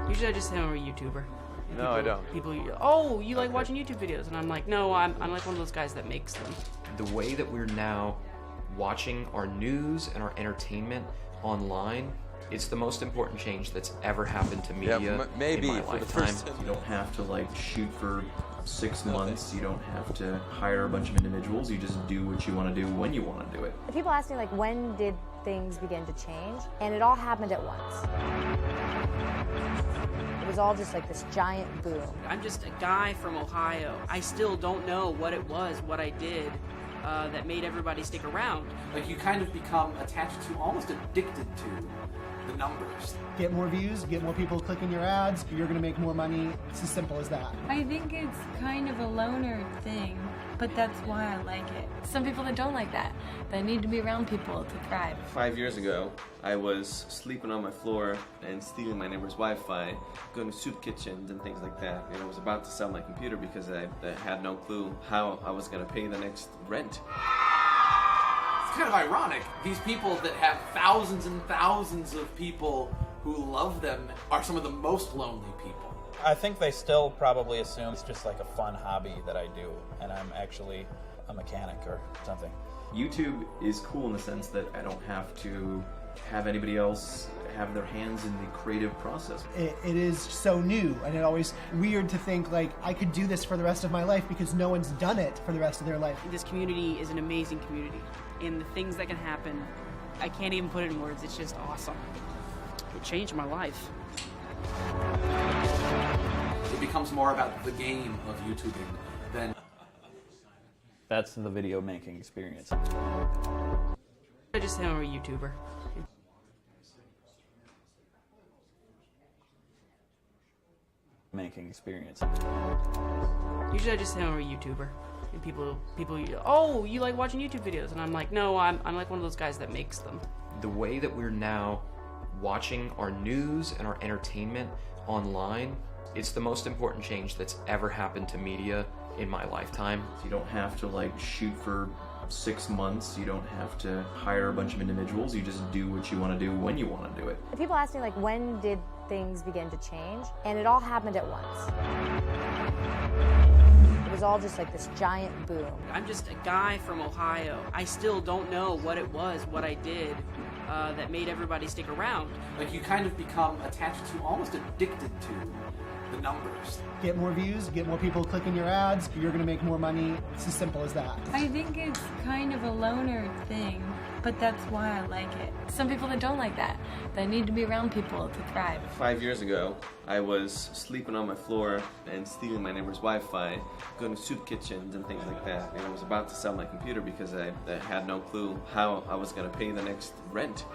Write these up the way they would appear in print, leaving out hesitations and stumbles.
Usually I just say I'm a YouTuber. No, I don't. Oh, you like watching YouTube videos? And I'm like, no, I'm like one of those guys that makes them. The way that we're now watching our news and our entertainment online, it's the most important change that's ever happened to media maybe in my for the lifetime. first time. You don't have to like shoot for 6 months. You don't have to hire a bunch of individuals. You just do what you want to do when you want to do it. People ask me, like, when did things begin to change? And it all happened at once. It was all just like this giant boom. I'm just a guy from Ohio. I still don't know what it was, what I did, that made everybody stick around. Like, you kind of become attached to, almost addicted to, the numbers. Get more views, get more people clicking your ads, you're gonna make more money. It's as simple as that. I think it's kind of a loner thing, but that's why I like it. Some people that don't like that, they need to be around people to thrive. 5 years ago, I was sleeping on my floor and stealing my neighbor's Wi-Fi, going to soup kitchens and things like that. And I was about to sell my computer because I had no clue how I was going to pay the next rent. It's kind of ironic. These people that have thousands and thousands of people who love them are some of the most lonely people. I think they still probably assume it's just like a fun hobby that I do, and I'm actually a mechanic or something. YouTube is cool in the sense that I don't have to have anybody else have their hands in the creative process. It is so new, and it's always weird to think like I could do this for the rest of my life because no one's done it for the rest of their life. This community is an amazing community, and the things that can happen, I can't even put it in words. It's just awesome. It changed my life. It becomes more about the game of YouTubing than... That's the video making experience. I just say I'm a YouTuber. Making experience. Usually I just say I'm a YouTuber. And people, oh, you like watching YouTube videos? And I'm like, no, I'm like one of those guys that makes them. The way that we're now watching our news and our entertainment online, it's the most important change that's ever happened to media in my lifetime. You don't have to like shoot for 6 months. You don't have to hire a bunch of individuals. You just do what you want to do when you want to do it. People ask me, like, when did things begin to change? And it all happened at once. It was all just like this giant boom. I'm just a guy from Ohio. I still don't know what it was, what I did, that made everybody stick around. Like, you kind of become attached to, almost addicted to, the numbers. Get more views, get more people clicking your ads, you're gonna make more money. It's as simple as that. I think it's kind of a loner thing, but that's why I like it. Some people that don't like that, they need to be around people to thrive. 5 years ago, I was sleeping on my floor and stealing my neighbor's Wi-Fi, going to soup kitchens and things like that. And I was about to sell my computer because I had no clue how I was going to pay the next rent.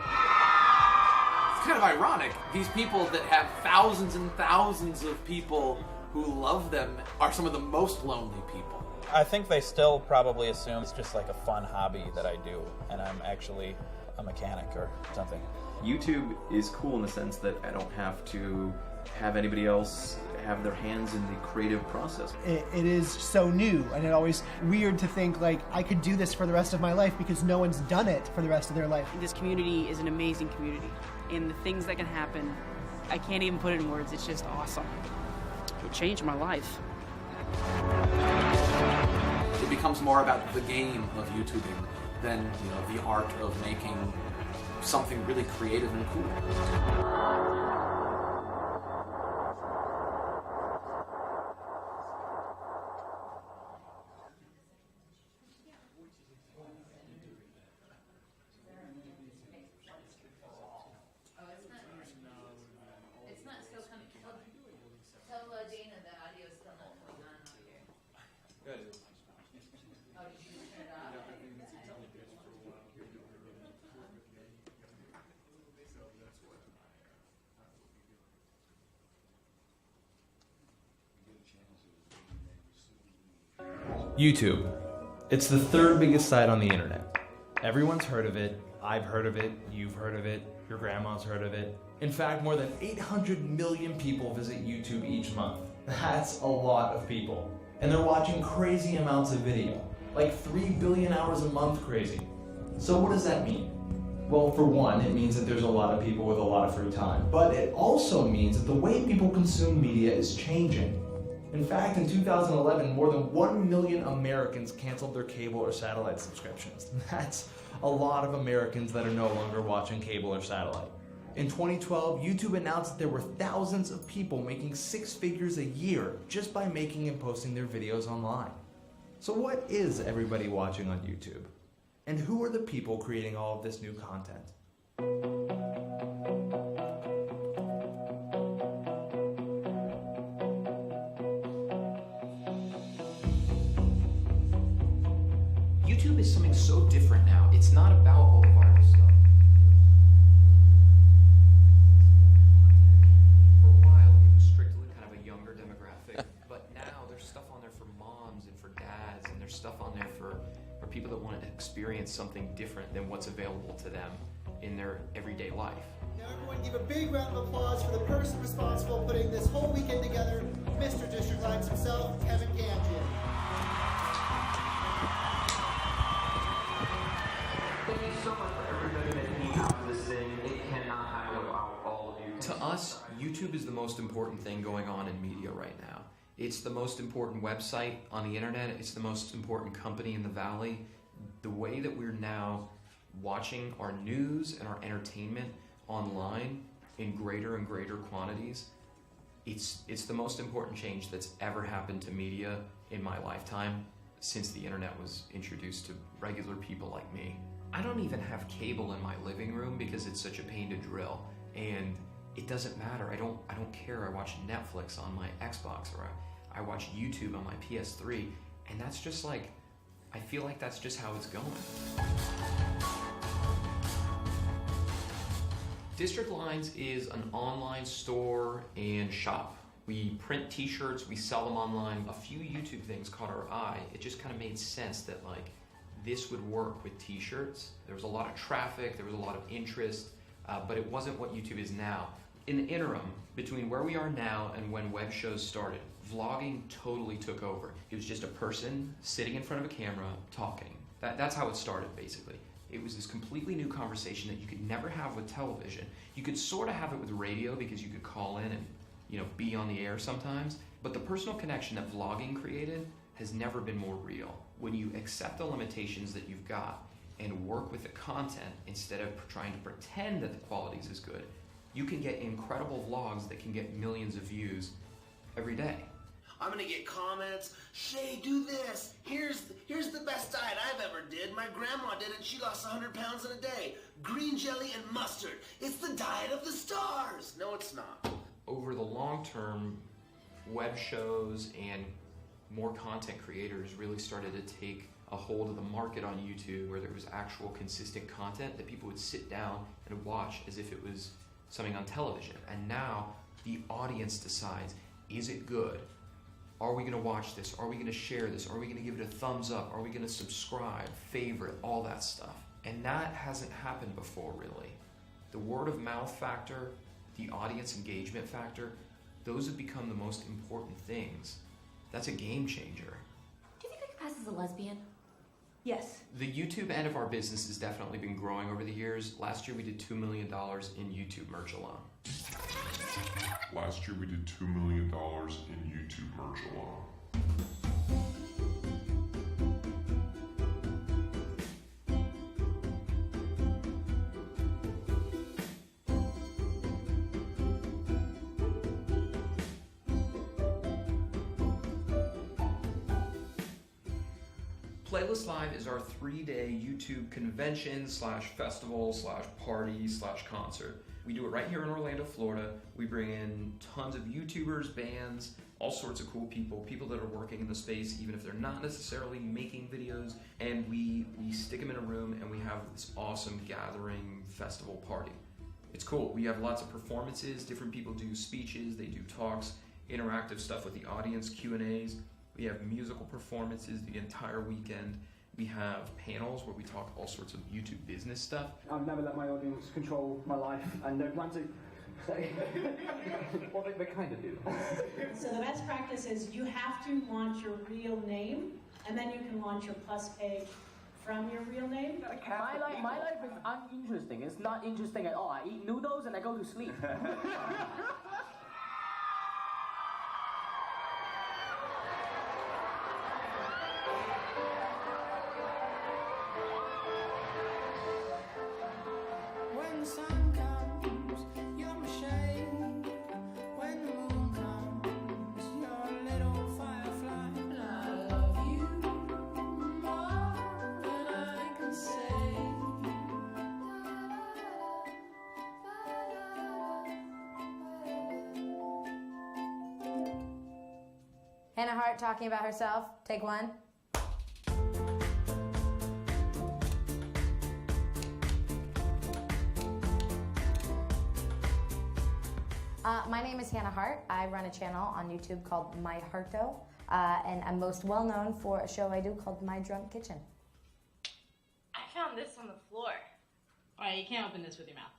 It's kind of ironic. These people that have thousands and thousands of people who love them are some of the most lonely people. I think they still probably assume it's just like a fun hobby that I do, and I'm actually a mechanic or something. YouTube is cool in the sense that I don't have to have anybody else have their hands in the creative process. It is so new, and it's always weird to think like I could do this for the rest of my life because no one's done it for the rest of their life. This community is an amazing community, and the things that can happen, I can't even put it in words. It's just awesome. It changed my life. It becomes more about the game of YouTubing than, you know, the art of making something really creative and cool. YouTube. It's the third biggest site on the internet. Everyone's heard of it. I've heard of it. You've heard of it. Your grandma's heard of it. In fact, more than 800 million people visit YouTube each month. That's a lot of people. And they're watching crazy amounts of video. Like 3 billion hours a month crazy. So what does that mean? Well, for one, it means that there's a lot of people with a lot of free time. But it also means that the way people consume media is changing. In fact, in 2011, more than 1 million Americans canceled their cable or satellite subscriptions. That's a lot of Americans that are no longer watching cable or satellite. In 2012, YouTube announced that there were thousands of people making 6 figures a year just by making and posting their videos online. So what is everybody watching on YouTube? And who are the people creating all of this new content? YouTube is something so different now. It's not about all the viral stuff. For a while, it was strictly kind of a younger demographic, but now there's stuff on there for moms and for dads, and there's stuff on there for people that want to experience something different than what's available to them in their everyday life. Now everyone give a big round of applause for the person responsible for putting this whole weekend together, Mr. District Lines himself, Kevin Ganjian. Thank you so much for everybody that came out to this thing. It cannot happen without all of you. To us, YouTube is the most important thing going on in media right now. It's the most important website on the internet. It's the most important company in the Valley. The way that we're now watching our news and our entertainment online in greater and greater quantities, it's the most important change that's ever happened to media in my lifetime since the internet was introduced to regular people like me. I don't even have cable in my living room because it's such a pain to drill, and it doesn't matter. I don't care. I watch Netflix on my Xbox, or I watch YouTube on my PS3, and that's just like, I feel like that's just how it's going. District Lines is an online store and shop. We print t-shirts, we sell them online. A few YouTube things caught our eye. It just kind of made sense that like this would work with t-shirts. There was a lot of traffic, there was a lot of interest, but it wasn't what YouTube is now. In the interim, between where we are now and when web shows started, vlogging totally took over. It was just a person sitting in front of a camera talking. That's how it started, basically. It was this completely new conversation that you could never have with television. You could sort of have it with radio because you could call in and, you know, be on the air sometimes, but the personal connection that vlogging created has never been more real. When you accept the limitations that you've got and work with the content instead of trying to pretend that the quality is as good, you can get incredible vlogs that can get millions of views every day. I'm gonna get comments, Shay, do this. Here's the best diet I've ever did. My grandma did it, she lost 100 pounds in a day. Green jelly and mustard. It's the diet of the stars. No, it's not. Over the long term, web shows and more content creators really started to take a hold of the market on YouTube, where there was actual consistent content that people would sit down and watch as if it was something on television. And now the audience decides, is it good? Are we gonna watch this? Are we gonna share this? Are we gonna give it a thumbs up? Are we gonna subscribe, favorite, all that stuff? And that hasn't happened before, really. The word of mouth factor, the audience engagement factor, those have become the most important things. That's a game changer. Do you think I could pass as a lesbian? Yes. The YouTube end of our business has definitely been growing over the years. Last year we did $2 million in YouTube merch alone. Last year we did $2 million in YouTube merch alone. Playlist Live is our 3-day YouTube convention / festival / party / concert. We do it right here in Orlando, Florida. We bring in tons of YouTubers, bands, all sorts of cool people that are working in the space, even if they're not necessarily making videos, and we stick them in a room and we have this awesome gathering festival party. It's cool. We have lots of performances. Different people do speeches, they do talks, interactive stuff with the audience, Q&As. We have musical performances the entire weekend. We have panels where we talk all sorts of YouTube business stuff. I've never let my audience control my life, and don't plan to. Well, they kind of do. So the best practice is you have to launch your real name, and then you can launch your plus page from your real name? My life is uninteresting. It's not interesting at all. I eat noodles and I go to sleep. When the sun comes, you're my shade. When the moon comes, you're a little firefly. And I love you more than I can say. Hannah Hart talking about herself. Take one. My name is Hannah Hart. I run a channel on YouTube called My Hearto, and I'm most well known for a show I do called My Drunk Kitchen. I found this on the floor. All right, you can't open this with your mouth.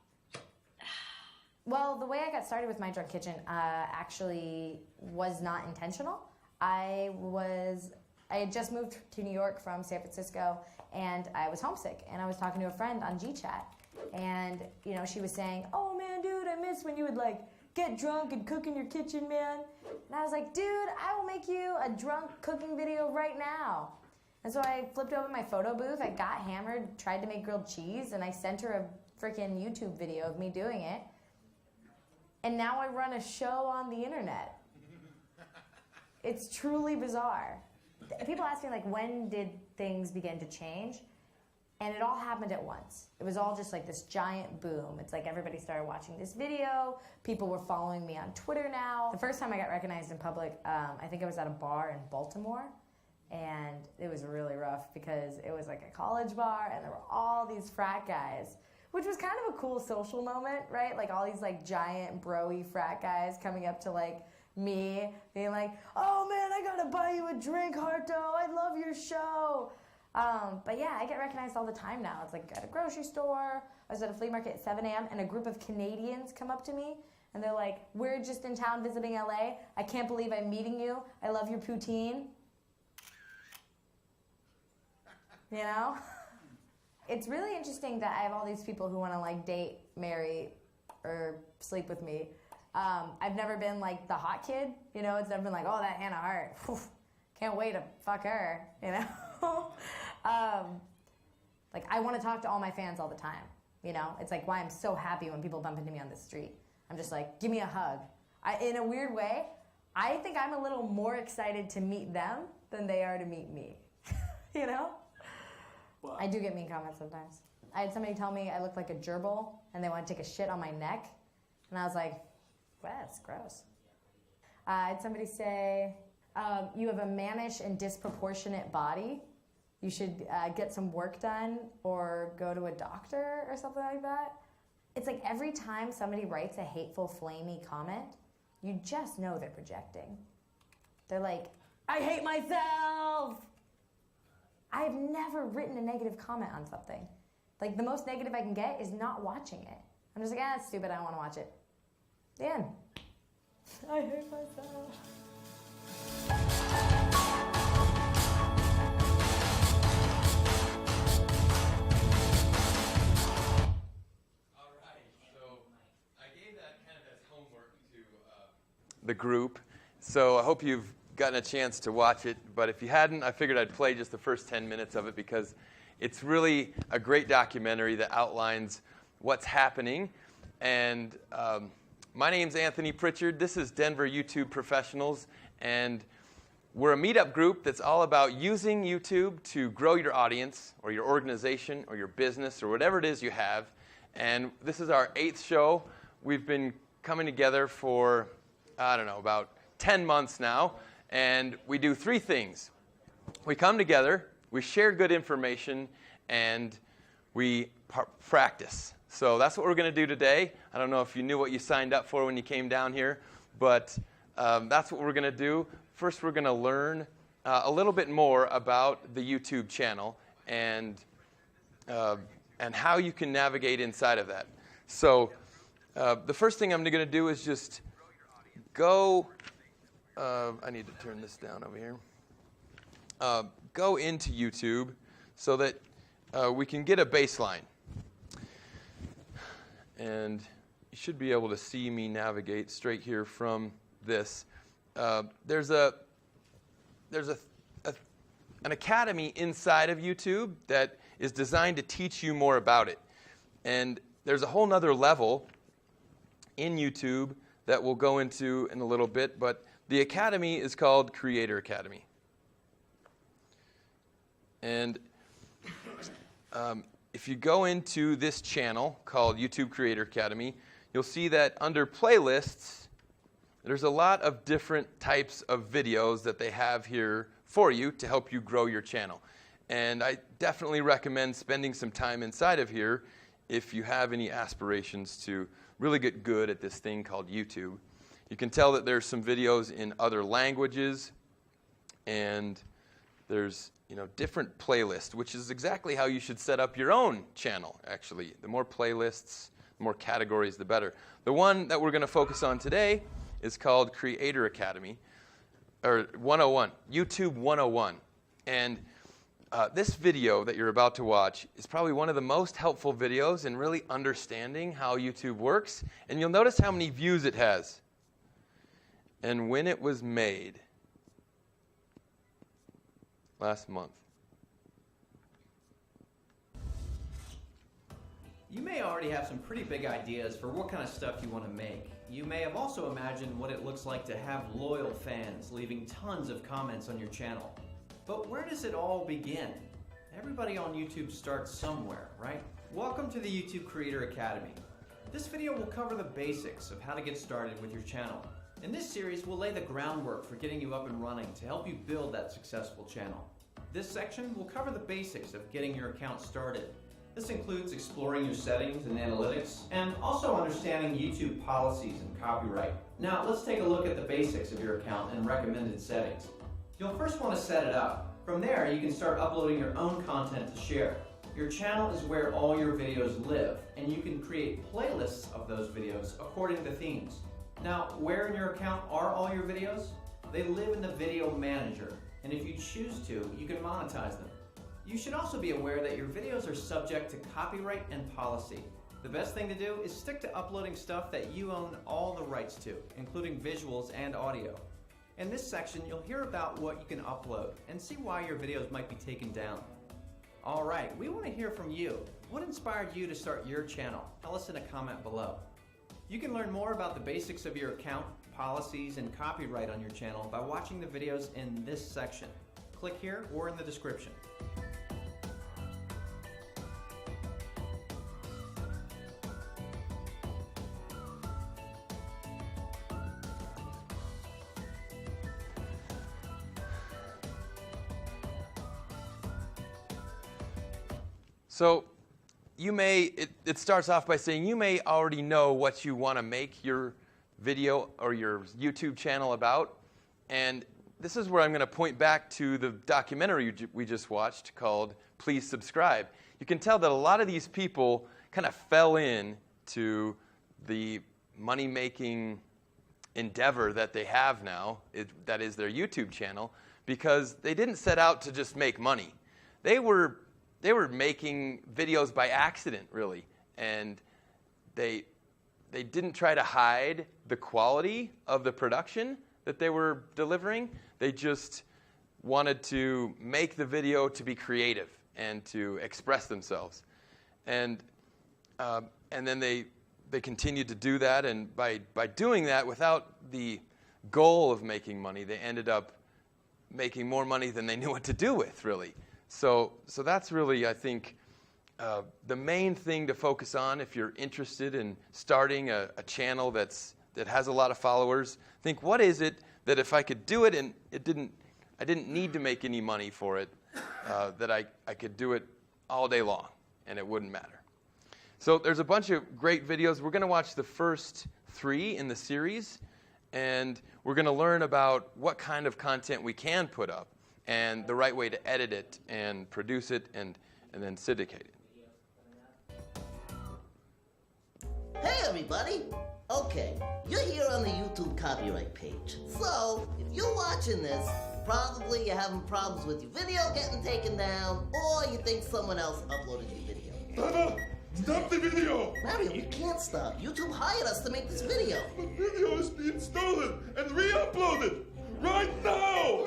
Well, the way I got started with My Drunk Kitchen actually was not intentional. I had just moved to New York from San Francisco, and I was homesick, and I was talking to a friend on GChat, and she was saying, "Oh man, dude, I miss when you would get drunk and cook in your kitchen, man." And I was like, "Dude, I will make you a drunk cooking video right now." And so I flipped open my photo booth, I got hammered, tried to make grilled cheese, and I sent her a freaking YouTube video of me doing it. And now I run a show on the internet. It's truly bizarre. People ask me, when did things begin to change? And it all happened at once. It was all just this giant boom. It's everybody started watching this video. People were following me on Twitter now. The first time I got recognized in public, I think I was at a bar in Baltimore. And it was really rough because it was a college bar and there were all these frat guys, which was kind of a cool social moment, right? All these giant bro-y frat guys coming up to me being "Oh man, I gotta buy you a drink, Harto. I love your show." But yeah, I get recognized all the time now. It's at a grocery store. I was at a flea market at 7 a.m. and a group of Canadians come up to me and they're like, "We're just in town visiting LA. I can't believe I'm meeting you. I love your poutine." It's really interesting that I have all these people who want to date, marry, or sleep with me. I've never been the hot kid, it's never been "Oh, that Hannah Hart, whew, can't wait to fuck her," I want to talk to all my fans all the time, it's why I'm so happy when people bump into me on the street. I'm just give me a hug. In a weird way, I think I'm a little more excited to meet them than they are to meet me, Well, I do get mean comments sometimes. I had somebody tell me I look like a gerbil and they want to take a shit on my neck. And I was like, "Well, that's gross." I had somebody say, "You have a mannish and disproportionate body. You should get some work done or go to a doctor," or something like that. It's every time somebody writes a hateful, flamey comment, you just know they're projecting. They're like, "I hate myself." I've never written a negative comment on something. The most negative I can get is not watching it. I'm just "It's stupid, I don't want to watch it." The end. I hate myself. The group, so I hope you've gotten a chance to watch it, but if you hadn't, I figured I'd play just the first 10 minutes of it because it's really a great documentary that outlines what's happening. And my name's Anthony Prichard. This is Denver YouTube Professionals, and we're a meetup group that's all about using YouTube to grow your audience or your organization or your business or whatever it is you have. And this is our 8th show. We've been coming together for about 10 months now, and we do 3 things. We come together, we share good information, and we practice. So that's what we're going to do today. I don't know if you knew what you signed up for when you came down here, but that's what we're going to do. First, we're going to learn a little bit more about the YouTube channel and how you can navigate inside of that. So the first thing I'm going to do is just go, I need to turn this down over here. Go into YouTube so that we can get a baseline. And you should be able to see me navigate straight here from this. There's an academy inside of YouTube that is designed to teach you more about it. And there's a whole nother level in YouTube that we'll go into in a little bit, but the academy is called Creator Academy. And if you go into this channel called YouTube Creator Academy, you'll see that under playlists, there's a lot of different types of videos that they have here for you to help you grow your channel. And I definitely recommend spending some time inside of here if you have any aspirations to really get good at this thing called YouTube. You can tell that there's some videos in other languages, and there's different playlists, which is exactly how you should set up your own channel, actually. The more playlists, the more categories, the better. The one that we're going to focus on today is called Creator Academy, or 101, YouTube 101. And this video that you're about to watch is probably one of the most helpful videos in really understanding how YouTube works. And you'll notice how many views it has and when it was made. Last month. You may already have some pretty big ideas for what kind of stuff you want to make. You may have also imagined what it looks like to have loyal fans leaving tons of comments on your channel. But where does it all begin? Everybody on YouTube starts somewhere, right? Welcome to the YouTube Creator Academy. This video will cover the basics of how to get started with your channel. In this series, we'll lay the groundwork for getting you up and running to help you build that successful channel. This section will cover the basics of getting your account started. This includes exploring your settings and analytics, and also understanding YouTube policies and copyright. Now, let's take a look at the basics of your account and recommended settings. You'll first want to set it up. From there, you can start uploading your own content to share. Your channel is where all your videos live, and you can create playlists of those videos according to themes. Now, where in your account are all your videos? They live in the Video Manager, and if you choose to, you can monetize them. You should also be aware that your videos are subject to copyright and policy. The best thing to do is stick to uploading stuff that you own all the rights to, including visuals and audio. In this section, you'll hear about what you can upload and see why your videos might be taken down. Alright, we want to hear from you. What inspired you to start your channel? Tell us in a comment below. You can learn more about the basics of your account, policies, and copyright on your channel by watching the videos in this section. Click here or in the description. So it starts off by saying you may already know what you want to make your video or your YouTube channel about. And this is where I'm going to point back to the documentary we just watched called Please Subscribe. You can tell that a lot of these people kind of fell into the money-making endeavor that they have now, that is their YouTube channel, because they didn't set out to just make money. They were making videos by accident, really, and they didn't try to hide the quality of the production that they were delivering. They just wanted to make the video to be creative and to express themselves, and then they continued to do that, and by doing that without the goal of making money, they ended up making more money than they knew what to do with, really. So that's really, I think, the main thing to focus on if you're interested in starting a channel that has a lot of followers. Think, what is it that if I could do it and I didn't need to make any money for it, that I could do it all day long and it wouldn't matter. So there's a bunch of great videos. We're going to watch the first 3 in the series, and we're going to learn about what kind of content we can put up and the right way to edit it and produce it and then syndicate it. Hey everybody! Okay, you're here on the YouTube copyright page. So, if you're watching this, Probably you're having problems with your video getting taken down, or you think someone else uploaded your video. Papa, stop the video! Mario, you can't stop. YouTube hired us to make this video. The video is being stolen and re-uploaded right now!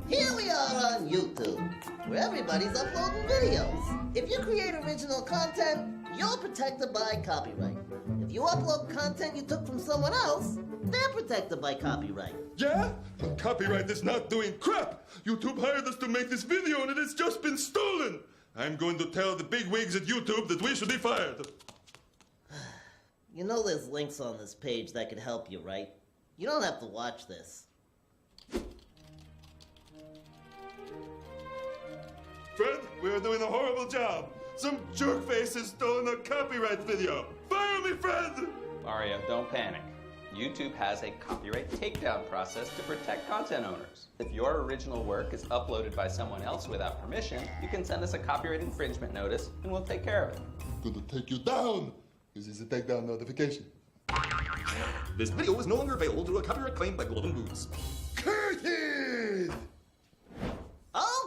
Here we are on YouTube, where everybody's uploading videos. If you create original content, you're protected by copyright. If you upload content you took from someone else, they're protected by copyright. Yeah? But copyright is not doing crap! YouTube hired us to make this video and it has just been stolen! I'm going to tell the big wigs at YouTube that we should be fired. You know there's links on this page that could help you, right? You don't have to watch this. Fred, we are doing a horrible job. Some jerkface has stolen a copyright video. Fire me, Fred! Mario, don't panic. YouTube has a copyright takedown process to protect content owners. If your original work is uploaded by someone else without permission, you can send us a copyright infringement notice and we'll take care of it. I'm gonna take you down. This is a takedown notification. This video is no longer available due to a copyright claim by Glove and Boots. Curtis!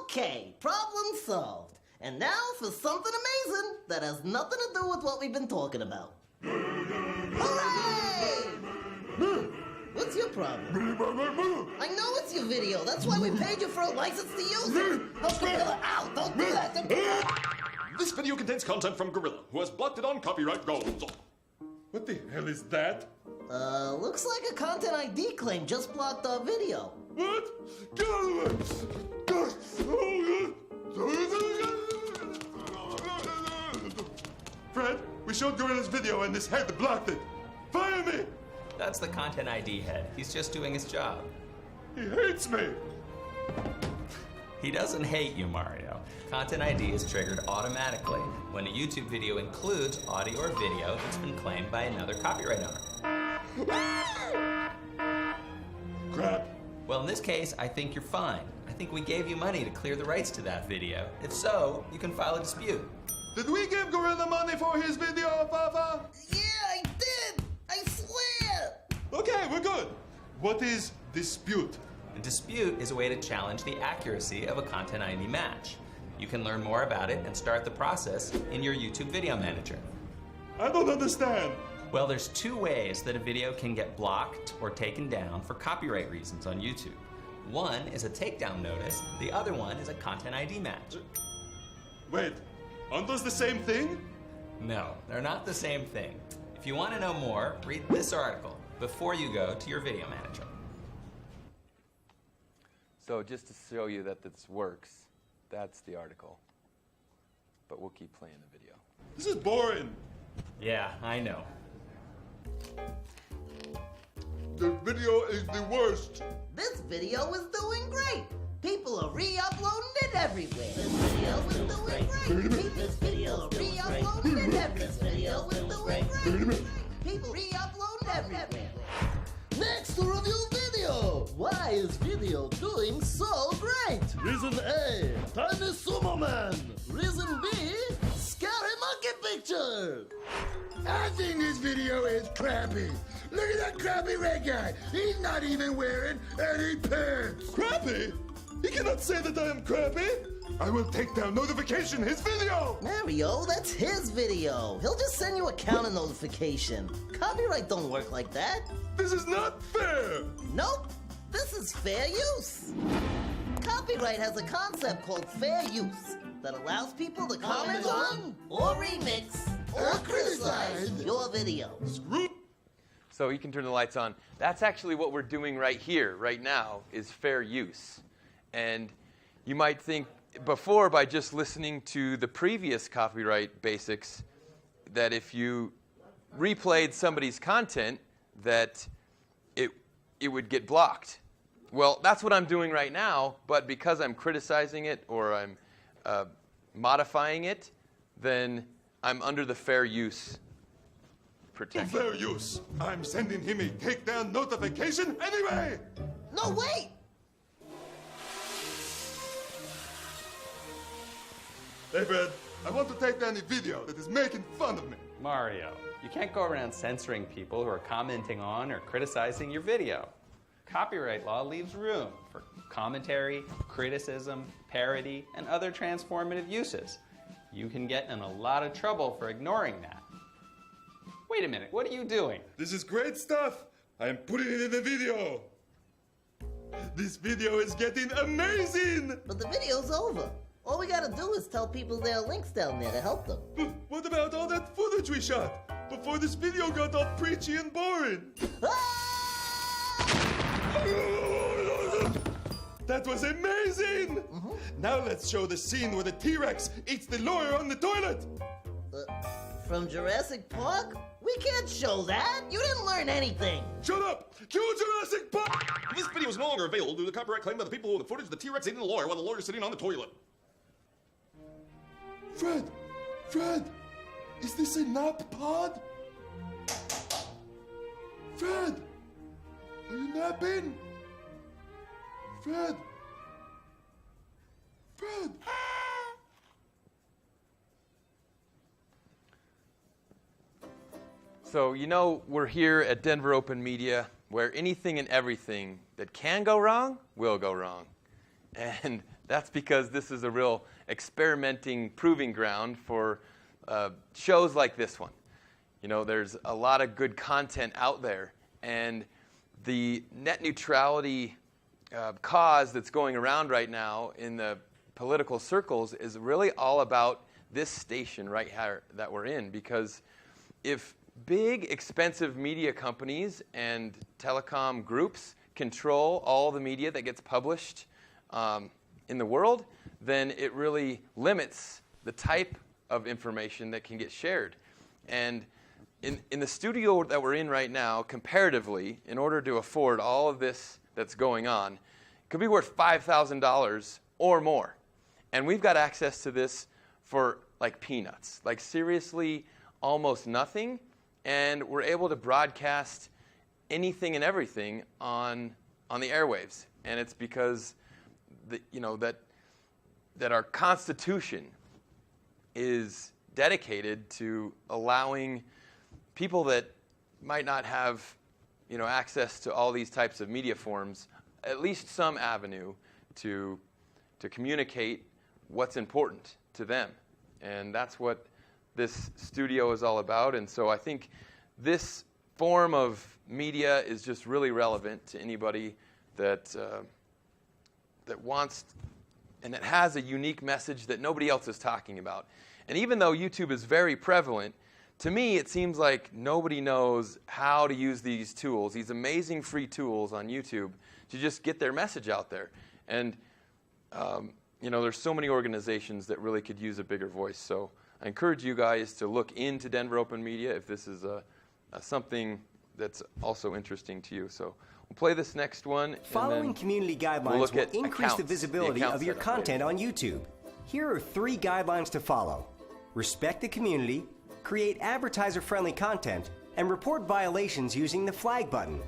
Okay, problem solved. And now for something amazing that has nothing to do with what we've been talking about. Hooray! What's your problem? I know it's your video. That's why we paid you for a license to use it. Oh, Gorilla, ow! Don't do that! Don't do that. This video contains content from Gorilla, who has blocked it on copyright grounds. What the hell is that? Looks like a content ID claim just blocked our video. What? Get out of the way! Fred, we showed Gorilla's video and this head blocked it. Fire me! That's the content ID head. He's just doing his job. He hates me! He doesn't hate you, Mario. Content ID is triggered automatically when a YouTube video includes audio or video that's been claimed by another copyright owner. Crap. Well, in this case, I think you're fine. I think we gave you money to clear the rights to that video. If so, you can file a dispute. Did we give Gorilla money for his video, Papa? Yeah, I did! I swear! Okay, we're good. What is dispute? A dispute is a way to challenge the accuracy of a content ID match. You can learn more about it and start the process in your YouTube Video Manager. I don't understand. Well, there's two ways that a video can get blocked or taken down for copyright reasons on YouTube. One is a takedown notice, the other one is a content ID match. Wait, aren't those the same thing? No, they're not the same thing. If you want to know more, read this article before you go to your Video Manager. So just to show you that this works, that's the article. But we'll keep playing the video. This is boring. Yeah, I know. The video is the worst. This video is doing great. People are re-uploading it everywhere. This video is doing great. This video are re-uploading it everywhere. This video is doing great. People re-uploading everywhere. Next to review video. Why is video doing so great? Reason A, Tiny Sumo Man. Reason B, Scary Monkey Picture. I think this video is crappy. Look at that crappy red guy. He's not even wearing any pants. Crappy? He cannot say that I am crappy. I will take down notification his video. Mario, that's his video. He'll just send you a counter notification. Copyright don't work like that. This is not fair. Nope. This is fair use. Copyright has a concept called fair use that allows people to comment on, or remix, or criticize your video. So you can turn the lights on. That's actually what we're doing right here, right now, is fair use. And you might think before, by just listening to the previous copyright basics, that if you replayed somebody's content, that it would get blocked. Well, that's what I'm doing right now, but because I'm criticizing it or I'm modifying it, then I'm under the fair use protection. Fair use. I'm sending him a takedown notification anyway. No, wait. Hey, Fred. I want to take down the video that is making fun of me. Mario, you can't go around censoring people who are commenting on or criticizing your video. Copyright law leaves room for commentary, criticism, parody, and other transformative uses. You can get in a lot of trouble for ignoring that. Wait a minute, what are you doing? This is great stuff. I am putting it in the video. This video is getting amazing. But the video's over. All we gotta do is tell people there are links down there to help them. But what about all that footage we shot before this video got all preachy and boring? That was amazing! Now let's show the scene where the T-Rex eats the lawyer on the toilet! From Jurassic Park? We can't show that! You didn't learn anything! Shut up! Cue Jurassic Park! This video is no longer available due to the copyright claim by the people who own the footage of the T-Rex eating the lawyer while the lawyer's sitting on the toilet. Fred! Is this a nap pod? Fred! Are you napping? Fred! So, you know, we're here at Denver Open Media where anything and everything that can go wrong will go wrong. And that's because this is a real experimenting proving ground for shows like this one. You know, there's a lot of good content out there, and the net neutrality cause that's going around right now in the political circles is really all about this station right here that we're in, because if big, expensive media companies and telecom groups control all the media that gets published in the world, then it really limits the type of information that can get shared. And in the studio that we're in right now, comparatively, in order to afford all of this that's going on, it could be worth $5,000 or more. And we've got access to this for like peanuts, like seriously almost nothing. And we're able to broadcast anything and everything on the airwaves. And it's because that our Constitution is dedicated to allowing people that might not have access to all these types of media forms at least some avenue to communicate what's important to them. And that's what this studio is all about. And so I think this form of media is just really relevant to anybody that wants and that has a unique message that nobody else is talking about. And even though YouTube is very prevalent, to me it seems like nobody knows how to use these tools, these amazing free tools on YouTube, to just get their message out there. And there's so many organizations that really could use a bigger voice. So I encourage you guys to look into Denver Open Media if this is something that's also interesting to you. So we'll play this next one. Following community guidelines will increase the visibility of your content on YouTube. Here are 3 guidelines to follow. Respect the community, create advertiser-friendly content, and report violations using the flag button.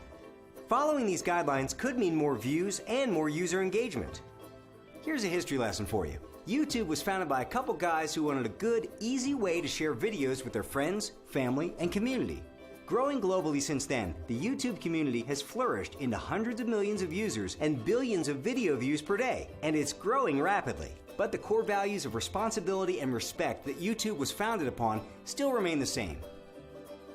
Following these guidelines could mean more views and more user engagement. Here's a history lesson for you. YouTube was founded by a couple guys who wanted a good, easy way to share videos with their friends, family, and community. Growing globally since then, the YouTube community has flourished into hundreds of millions of users and billions of video views per day, and it's growing rapidly. But the core values of responsibility and respect that YouTube was founded upon still remain the same.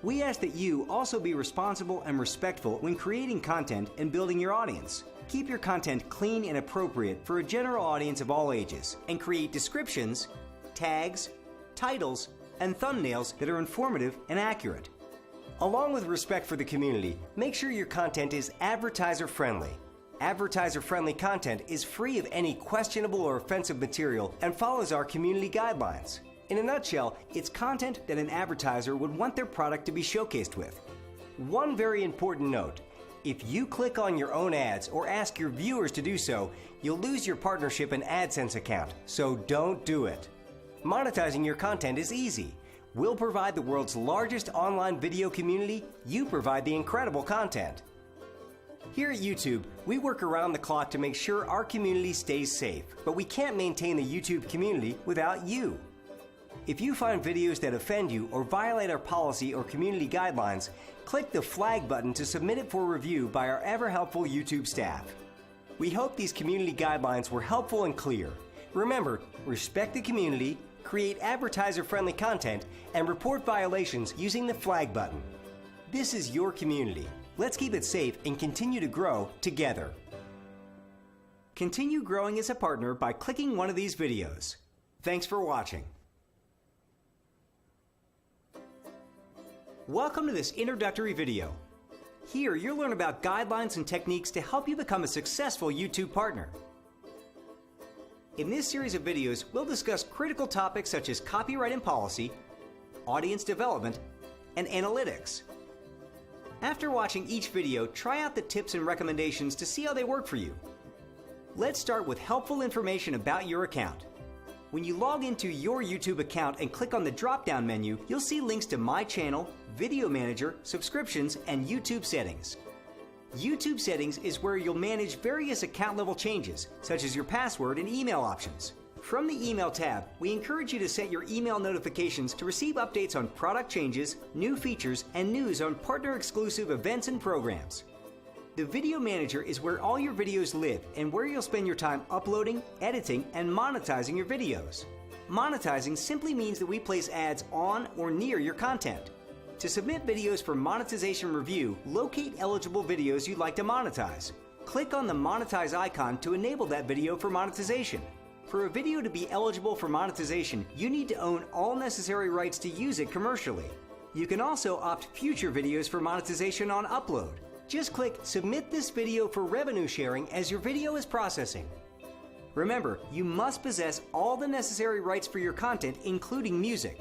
We ask that you also be responsible and respectful when creating content and building your audience. Keep your content clean and appropriate for a general audience of all ages, and create descriptions, tags, titles, and thumbnails that are informative and accurate. Along with respect for the community, make sure your content is advertiser-friendly. Advertiser-friendly content is free of any questionable or offensive material and follows our community guidelines. In a nutshell, it's content that an advertiser would want their product to be showcased with. One very important note: if you click on your own ads or ask your viewers to do so, you'll lose your partnership and AdSense account, so don't do it. Monetizing your content is easy. We'll provide the world's largest online video community. You provide the incredible content. Here at YouTube, we work around the clock to make sure our community stays safe, but we can't maintain the YouTube community without you. If you find videos that offend you or violate our policy or community guidelines, click the flag button to submit it for review by our ever-helpful YouTube staff. We hope these community guidelines were helpful and clear. Remember, respect the community, create advertiser-friendly content, and report violations using the flag button. This is your community. Let's keep it safe and continue to grow together. Continue growing as a partner by clicking one of these videos. Thanks for watching. Welcome to this introductory video. Here, you'll learn about guidelines and techniques to help you become a successful YouTube partner. In this series of videos, we'll discuss critical topics such as copyright and policy, audience development, and analytics. After watching each video, try out the tips and recommendations to see how they work for you. Let's start with helpful information about your account. When you log into your YouTube account and click on the drop-down menu, you'll see links to My Channel, Video Manager, Subscriptions, and YouTube Settings. YouTube Settings is where you'll manage various account-level changes, such as your password and email options. From the Email tab, we encourage you to set your email notifications to receive updates on product changes, new features, and news on partner-exclusive events and programs. The Video Manager is where all your videos live and where you'll spend your time uploading, editing, and monetizing your videos. Monetizing simply means that we place ads on or near your content. To submit videos for monetization review, locate eligible videos you'd like to monetize. Click on the Monetize icon to enable that video for monetization. For a video to be eligible for monetization, you need to own all necessary rights to use it commercially. You can also opt future videos for monetization on upload. Just click Submit this video for revenue sharing as your video is processing. Remember, you must possess all the necessary rights for your content, including music.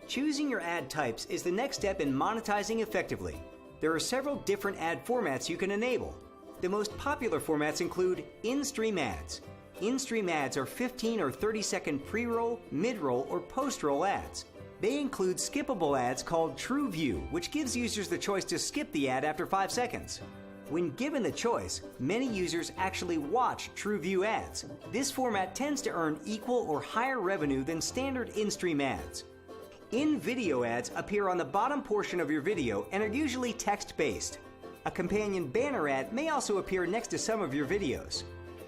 Choosing your ad types is the next step in monetizing effectively. There are several different ad formats you can enable. The most popular formats include in-stream ads. In-stream ads are 15 or 30-second pre-roll, mid-roll, or post-roll ads. They include skippable ads called True View, which gives users the choice to skip the ad after 5 seconds. When given the choice, many users actually watch True View ads. This format tends to earn equal or higher revenue than standard in-stream ads. In-video ads appear on the bottom portion of your video and are usually text-based. A companion banner ad may also appear next to some of your videos.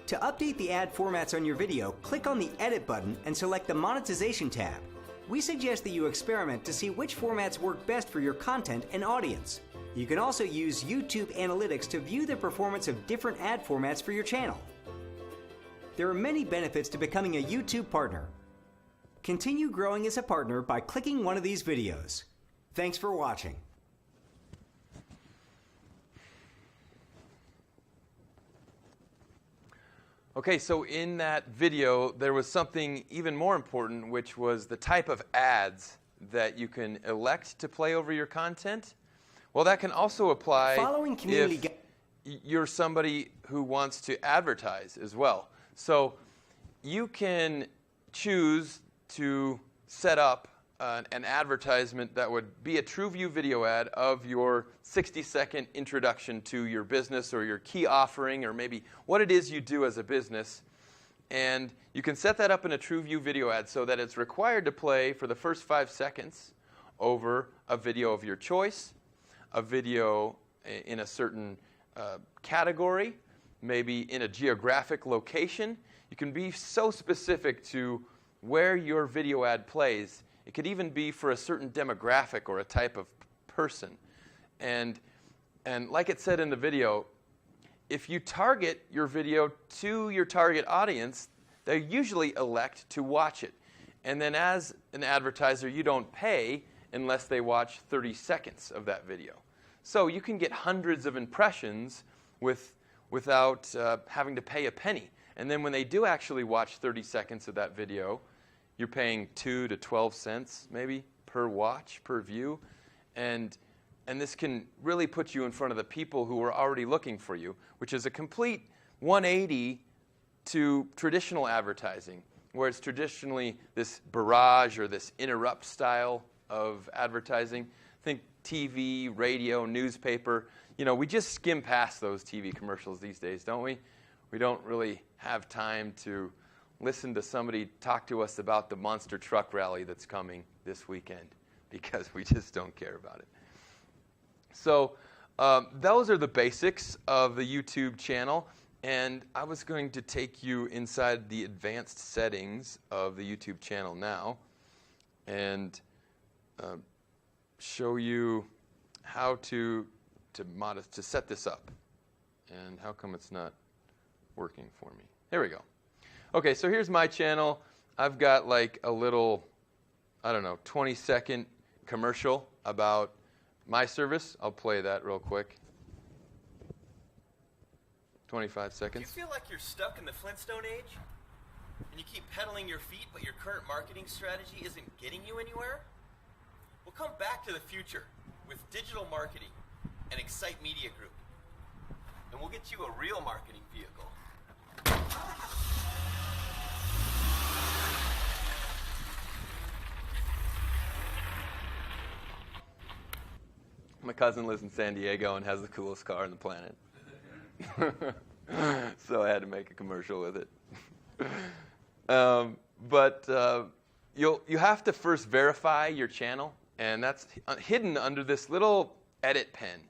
To update the ad formats on your video, click on the Edit button and select the Monetization tab. We suggest that you experiment to see which formats work best for your content and audience. You can also use YouTube Analytics to view the performance of different ad formats for your channel. There are many benefits to becoming a YouTube partner. Continue growing as a partner by clicking one of these videos. Thanks for watching. Okay, so in that video, there was something even more important, which was the type of ads that you can elect to play over your content. Well, that can also apply if you're somebody who wants to advertise as well. So you can choose to set up an advertisement that would be a TrueView video ad of your 60-second introduction to your business or your key offering or maybe what it is you do as a business. And you can set that up in a TrueView video ad so that it's required to play for the first 5 seconds over a video of your choice, a video in a certain category, maybe in a geographic location. You can be so specific to where your video ad plays. It could even be for a certain demographic or a type of person. And like it said in the video, if you target your video to your target audience, they usually elect to watch it. And then as an advertiser, you don't pay unless they watch 30 seconds of that video. So you can get hundreds of impressions without having to pay a penny. And then when they do actually watch 30 seconds of that video, you're paying 2 to 12 cents maybe per watch, per view. And this can really put you in front of the people who are already looking for you, which is a complete 180 to traditional advertising, where it's traditionally this barrage or this interrupt style of advertising. Think TV, radio, newspaper. You know, we just skim past those TV commercials these days, don't we? We don't really have time to listen to somebody talk to us about the monster truck rally that's coming this weekend, because we just don't care about it. So those are the basics of the YouTube channel. And I was going to take you inside the advanced settings of the YouTube channel now and show you how to set this up. And how come it's not working for me? There we go. Okay, so here's my channel. I've got like a little, I don't know, 20-second commercial about my service. I'll play that real quick. 25 seconds. Do you feel like you're stuck in the Flintstone age? And you keep pedaling your feet, but your current marketing strategy isn't getting you anywhere? Well, come back to the future with digital marketing and Excite Media Group. And we'll get you a real marketing vehicle. My cousin lives in San Diego and has the coolest car on the planet. So I had to make a commercial with it. You have to first verify your channel, and that's hidden under this little edit pen.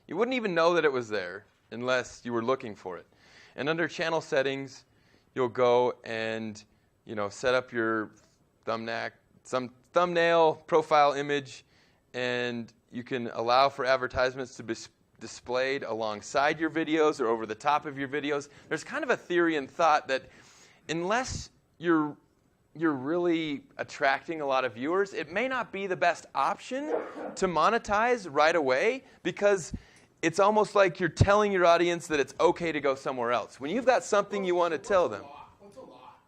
You wouldn't even know that it was there unless you were looking for it. And under channel settings, you'll go and set up your thumbnail profile image, and you can allow for advertisements to be displayed alongside your videos or over the top of your videos. There's kind of a theory and thought that unless you're really attracting a lot of viewers, it may not be the best option to monetize right away, because it's almost like you're telling your audience that it's okay to go somewhere else. When you've got something you want to tell them. What's a lot?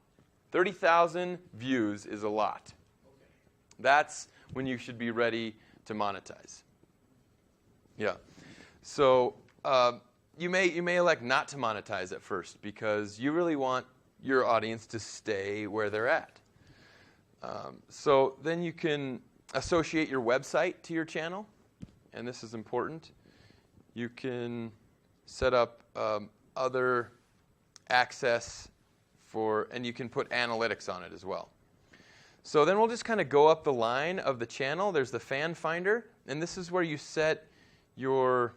30,000 views is a lot. That's when you should be ready to monetize. Yeah. So you may elect not to monetize at first because you really want your audience to stay where they're at. So then you can associate your website to your channel, and this is important. You can set up other access and you can put analytics on it as well. So then we'll just kind of go up the line of the channel. There's the fan finder, and this is where you set your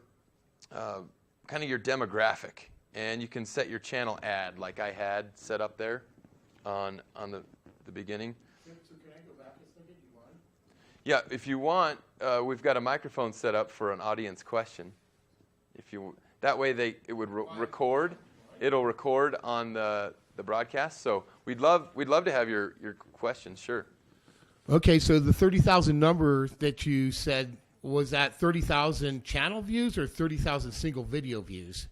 kind of your demographic, and you can set your channel ad like I had set up there on the beginning. So can I go back a second? You want? Yeah, if you want, we've got a microphone set up for an audience question. That way it would record. It'll record on the broadcast. So we'd love to have your questions. Sure. Okay, so the 30,000 number that you said, was that 30,000 channel views or 30,000 single video views?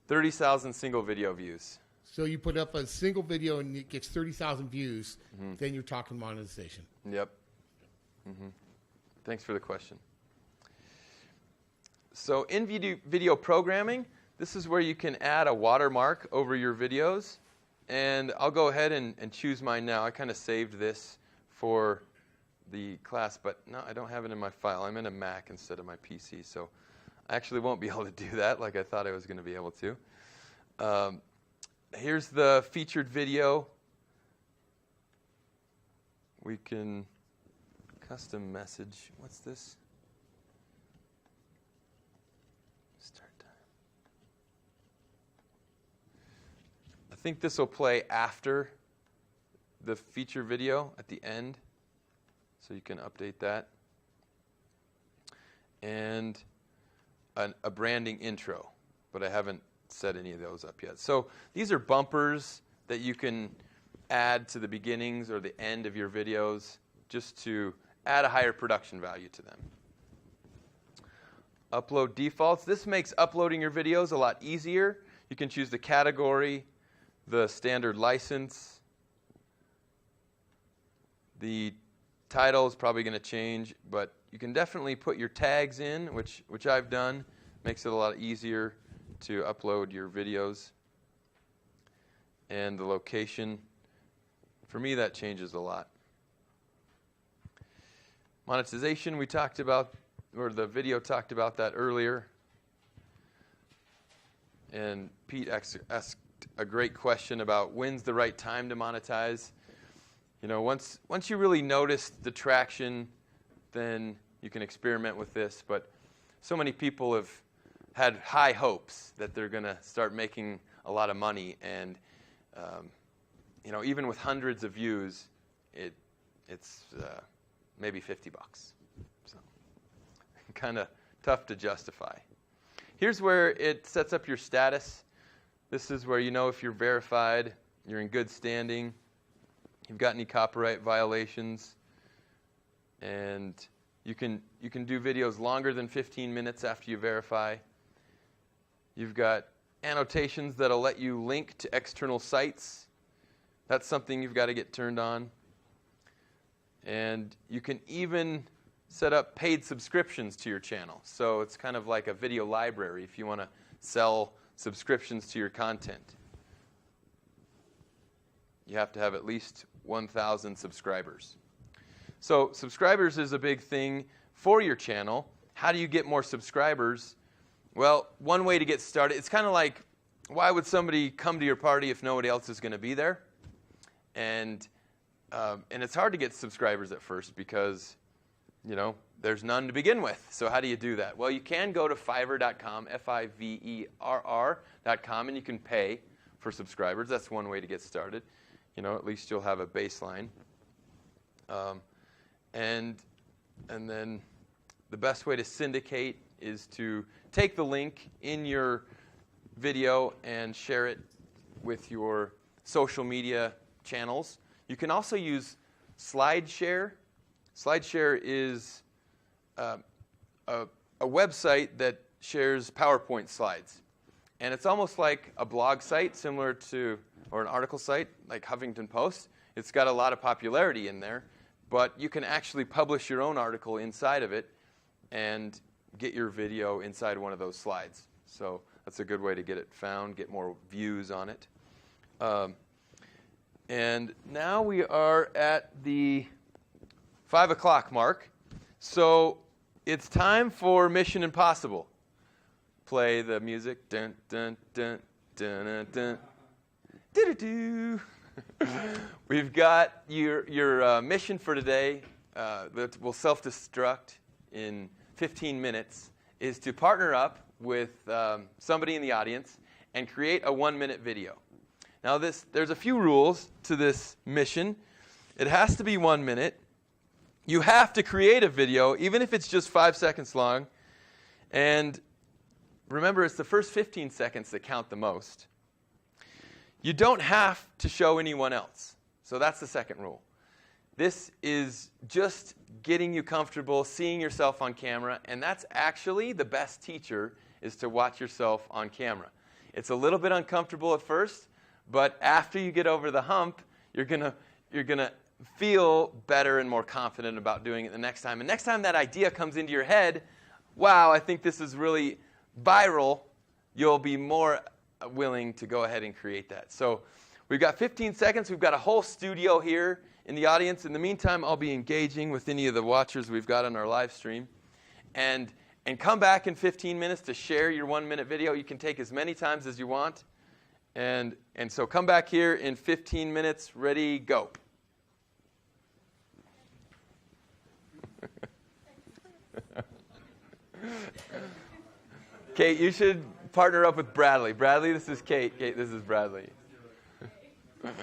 30,000 single video views. So you put up a single video and it gets 30,000 views, then you're talking monetization. Yep. Thanks for the question. So in video programming, this is where you can add a watermark over your videos. And I'll go ahead and choose mine now. I kind of saved this for the class, but no, I don't have it in my file. I'm in a Mac instead of my PC, so I actually won't be able to do that like I thought I was going to be able to. Here's the featured video. We can custom message. What's this? Start time. I think this will play after the feature video at the end, so you can update that. And a branding intro, but I haven't set any of those up yet. So these are bumpers that you can add to the beginnings or the end of your videos just to add a higher production value to them. Upload defaults. This makes uploading your videos a lot easier. You can choose the category, the standard license. The title is probably going to change, but you can definitely put your tags in, which I've done. Makes it a lot easier to upload your videos. And the location, for me, that changes a lot. Monetization, we talked about, or the video talked about that earlier. And Pete asked a great question about when's the right time to monetize. You know, once you really notice the traction, then you can experiment with this. But so many people have had high hopes that they're going to start making a lot of money, and you know, even with hundreds of views, it's maybe $50. So kind of tough to justify. Here's where it sets up your status. This is where you know if you're verified, you're in good standing, you've got any copyright violations, and you can do videos longer than 15 minutes after you verify. You've got annotations that'll let you link to external sites. That's something you've got to get turned on. And you can even set up paid subscriptions to your channel. So it's kind of like a video library if you want to sell subscriptions to your content. You have to have at least 1,000 subscribers. So subscribers is a big thing for your channel. How do you get more subscribers? Well, one way to get started, it's kind of like, why would somebody come to your party if nobody else is going to be there? And it's hard to get subscribers at first because, you know, there's none to begin with. So how do you do that? Well, you can go to Fiverr.com, Fiverr.com, and you can pay for subscribers. That's one way to get started. You know, at least you'll have a baseline. And then the best way to syndicate is to take the link in your video and share it with your social media channels. You can also use SlideShare. SlideShare is a website that shares PowerPoint slides. And it's almost like a blog site similar to, or an article site like Huffington Post. It's got a lot of popularity in there, but you can actually publish your own article inside of it and get your video inside one of those slides. So that's a good way to get it found, get more views on it. And now we are at the 5 o'clock mark. So it's time for Mission Impossible. Play the music. Dun, dun, dun, dun, dun, dun. Do-do-do. We've got your mission for today that will self-destruct in 15 minutes is to partner up with somebody in the audience and create a 1-minute video. Now there's a few rules to this mission. It has to be 1 minute. You have to create a video, even if it's just 5 seconds long. And remember, it's the first 15 seconds that count the most. You don't have to show anyone else. So that's the second rule. This is just getting you comfortable, seeing yourself on camera, and that's actually the best teacher is to watch yourself on camera. It's a little bit uncomfortable at first, but after you get over the hump, you're gonna feel better and more confident about doing it the next time. And next time that idea comes into your head, wow, I think this is really viral, you'll be more willing to go ahead and create that. So we've got 15 seconds. We've got a whole studio here in the audience. In the meantime, I'll be engaging with any of the watchers we've got on our live stream. And come back in 15 minutes to share your 1-minute video. You can take as many times as you want. And so come back here in 15 minutes. Ready, go. Kate, you should partner up with Bradley. Bradley, this is Kate. Kate, this is Bradley. Come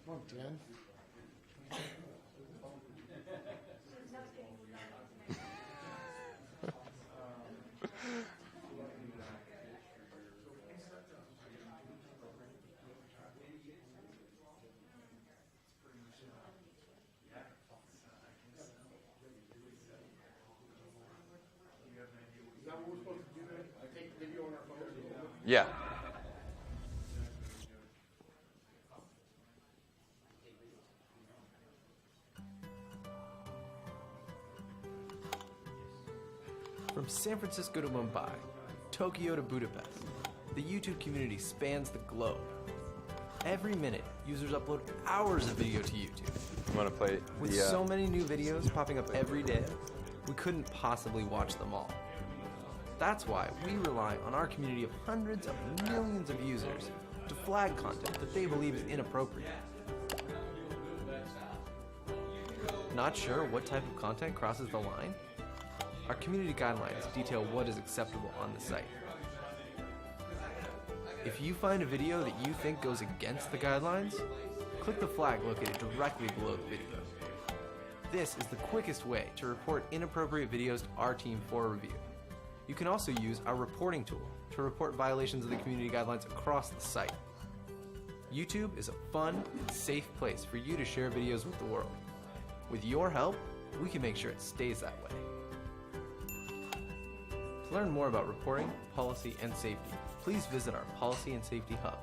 on, Dan. Yeah. From San Francisco to Mumbai, Tokyo to Budapest, the YouTube community spans the globe. Every minute, users upload hours of video to YouTube. I'm gonna play With so many new videos popping up every day, we couldn't possibly watch them all. That's why we rely on our community of hundreds of millions of users to flag content that they believe is inappropriate. Not sure what type of content crosses the line? Our community guidelines detail what is acceptable on the site. If you find a video that you think goes against the guidelines, click the flag located directly below the video. This is the quickest way to report inappropriate videos to our team for review. You can also use our reporting tool to report violations of the community guidelines across the site. YouTube is a fun and safe place for you to share videos with the world. With your help, we can make sure it stays that way. To learn more about reporting, policy, and safety, please visit our Policy and Safety Hub.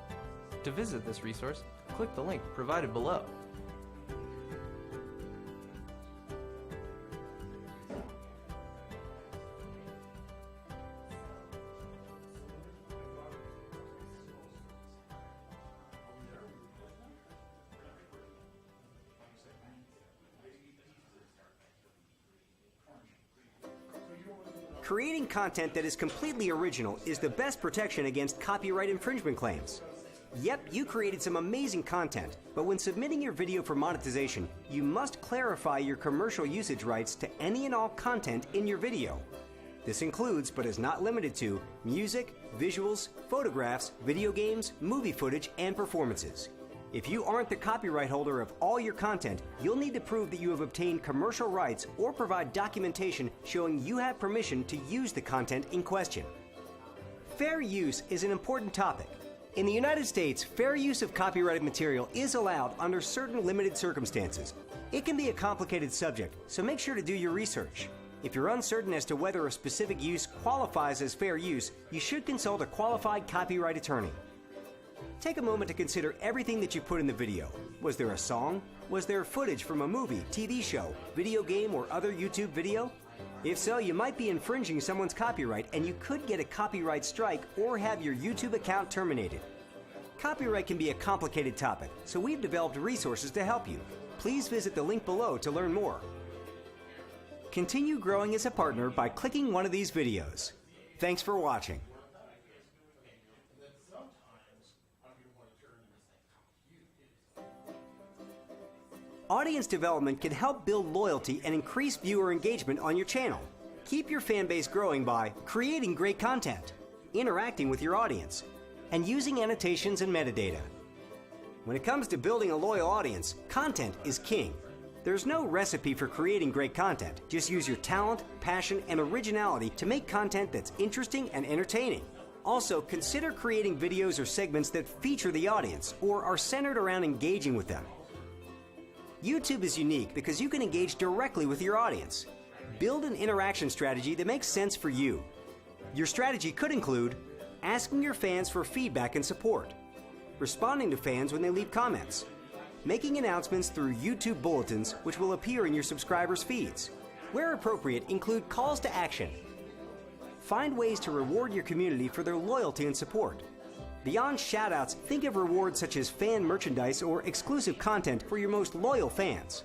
To visit this resource, click the link provided below. Creating content that is completely original is the best protection against copyright infringement claims. Yep, you created some amazing content, but when submitting your video for monetization, you must clarify your commercial usage rights to any and all content in your video. This includes, but is not limited to, music, visuals, photographs, video games, movie footage, and performances. If you aren't the copyright holder of all your content, you'll need to prove that you have obtained commercial rights or provide documentation showing you have permission to use the content in question. Fair use is an important topic. In the United States, fair use of copyrighted material is allowed under certain limited circumstances. It can be a complicated subject, so make sure to do your research. If you're uncertain as to whether a specific use qualifies as fair use, you should consult a qualified copyright attorney. Take a moment to consider everything that you put in the video. Was there a song? Was there footage from a movie, TV show, video game, or other YouTube video? If so, you might be infringing someone's copyright and you could get a copyright strike or have your YouTube account terminated. Copyright can be a complicated topic, so we've developed resources to help you. Please visit the link below to learn more. Continue growing as a partner by clicking one of these videos. Thanks for watching. Audience development can help build loyalty and increase viewer engagement on your channel. Keep your fan base growing by creating great content, interacting with your audience, and using annotations and metadata. When it comes to building a loyal audience, content is king. There's no recipe for creating great content. Just use your talent, passion, and originality to make content that's interesting and entertaining. Also, consider creating videos or segments that feature the audience or are centered around engaging with them. YouTube is unique because you can engage directly with your audience. Build an interaction strategy that makes sense for you. Your strategy could include asking your fans for feedback and support, responding to fans when they leave comments, making announcements through YouTube bulletins which will appear in your subscribers' feeds. Where appropriate, include calls to action. Find ways to reward your community for their loyalty and support. Beyond shoutouts, think of rewards such as fan merchandise or exclusive content for your most loyal fans.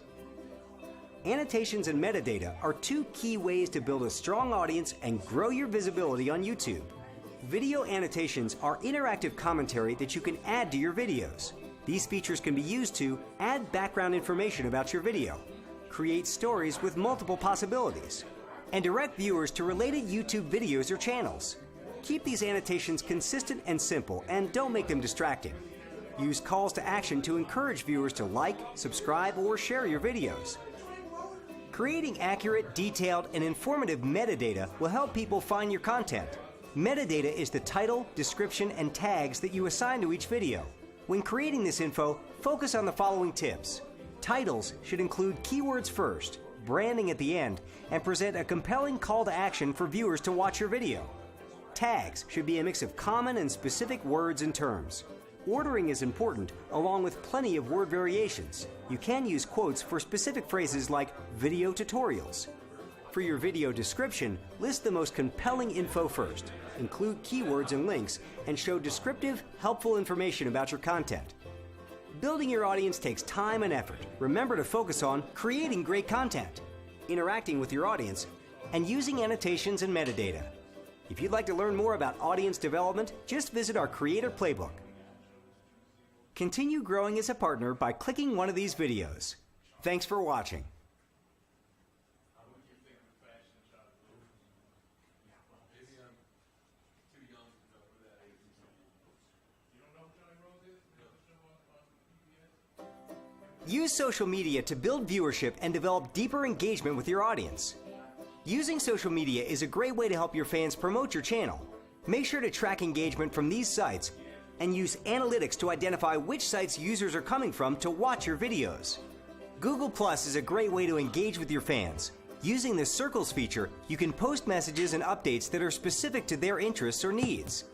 Annotations and metadata are two key ways to build a strong audience and grow your visibility on YouTube. Video annotations are interactive commentary that you can add to your videos. These features can be used to add background information about your video, create stories with multiple possibilities, and direct viewers to related YouTube videos or channels. Keep these annotations consistent and simple, and don't make them distracting. Use calls to action to encourage viewers to like, subscribe, or share your videos. Creating accurate, detailed, and informative metadata will help people find your content. Metadata is the title, description, and tags that you assign to each video. When creating this info, focus on the following tips. Titles should include keywords first, branding at the end, and present a compelling call to action for viewers to watch your video. Tags should be a mix of common and specific words and terms. Ordering is important, along with plenty of word variations. You can use quotes for specific phrases like video tutorials. For your video description, list the most compelling info first, include keywords and links, and show descriptive, helpful information about your content. Building your audience takes time and effort. Remember to focus on creating great content, interacting with your audience, and using annotations and metadata. If you'd like to learn more about audience development, just visit our Creator Playbook. Continue growing as a partner by clicking one of these videos. Thanks for watching. Use social media to build viewership and develop deeper engagement with your audience. Using social media is a great way to help your fans promote your channel. Make sure to track engagement from these sites and use analytics to identify which sites users are coming from to watch your videos. Google Plus is a great way to engage with your fans. Using the Circles feature, you can post messages and updates that are specific to their interests or needs.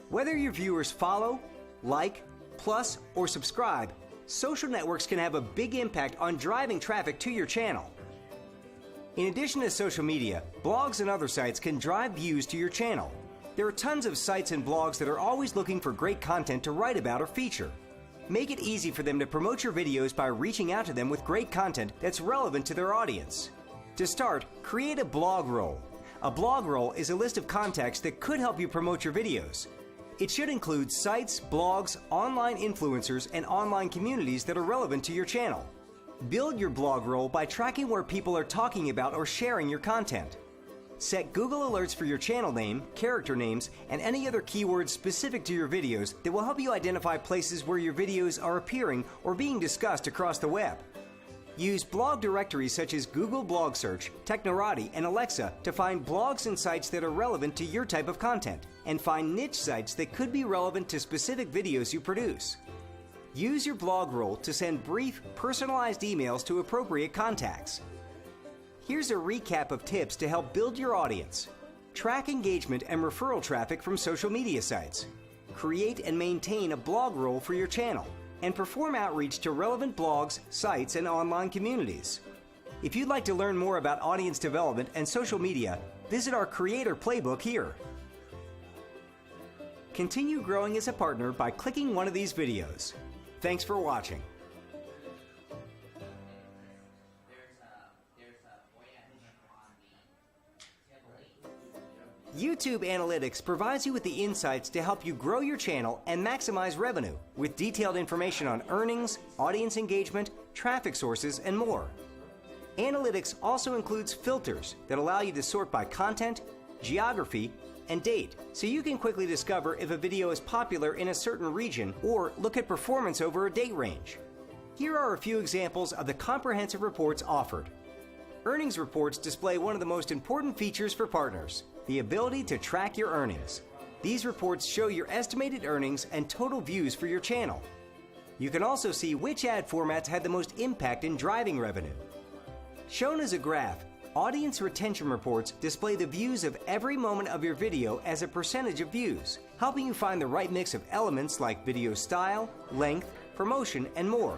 Whether your viewers follow, like, plus, or subscribe, social networks can have a big impact on driving traffic to your channel. In addition to social media, blogs and other sites can drive views to your channel. There are tons of sites and blogs that are always looking for great content to write about or feature. Make it easy for them to promote your videos by reaching out to them with great content that's relevant to their audience. To start, create a blog roll. A blog roll is a list of contacts that could help you promote your videos. It should include sites, blogs, online influencers, and online communities that are relevant to your channel. Build your blog roll by tracking where people are talking about or sharing your content. Set Google Alerts for your channel name, character names, and any other keywords specific to your videos that will help you identify places where your videos are appearing or being discussed across the web. Use blog directories such as Google Blog Search, Technorati, and Alexa to find blogs and sites that are relevant to your type of content, and find niche sites that could be relevant to specific videos you produce. Use your blog roll to send brief, personalized emails to appropriate contacts. Here's a recap of tips to help build your audience. Track engagement and referral traffic from social media sites. Create and maintain a blog roll for your channel, and perform outreach to relevant blogs, sites, and online communities. If you'd like to learn more about audience development and social media, visit our Creator Playbook here. Continue growing as a partner by clicking one of these videos. Thanks for watching. YouTube Analytics provides you with the insights to help you grow your channel and maximize revenue with detailed information on earnings, audience engagement, traffic sources, and more. Analytics also includes filters that allow you to sort by content, geography, and date, so you can quickly discover if a video is popular in a certain region or look at performance over a date range. Here are a few examples of the comprehensive reports offered. Earnings reports display one of the most important features for partners: the ability to track your earnings. These reports show your estimated earnings and total views for your channel. You can also see which ad formats had the most impact in driving revenue. Shown as a graph, audience retention reports display the views of every moment of your video as a percentage of views, helping you find the right mix of elements like video style, length, promotion, and more.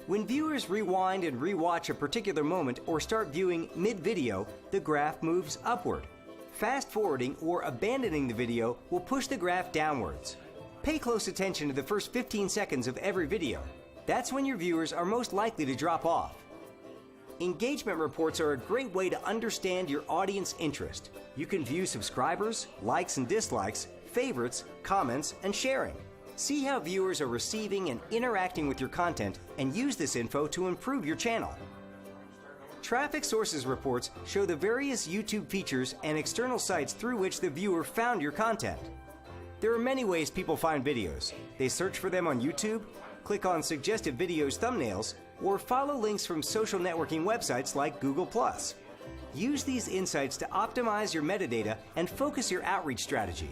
When viewers rewind and rewatch a particular moment or start viewing mid-video, the graph moves upward. Fast-forwarding or abandoning the video will push the graph downwards. Pay close attention to the first 15 seconds of every video. That's when your viewers are most likely to drop off. Engagement reports are a great way to understand your audience interest. You can view subscribers, likes and dislikes, favorites, comments, and sharing. See how viewers are receiving and interacting with your content, and use this info to improve your channel. Traffic sources reports show the various YouTube features and external sites through which the viewer found your content. There are many ways people find videos. They search for them on YouTube, click on suggested videos thumbnails, or follow links from social networking websites like Google+. Use these insights to optimize your metadata and focus your outreach strategy.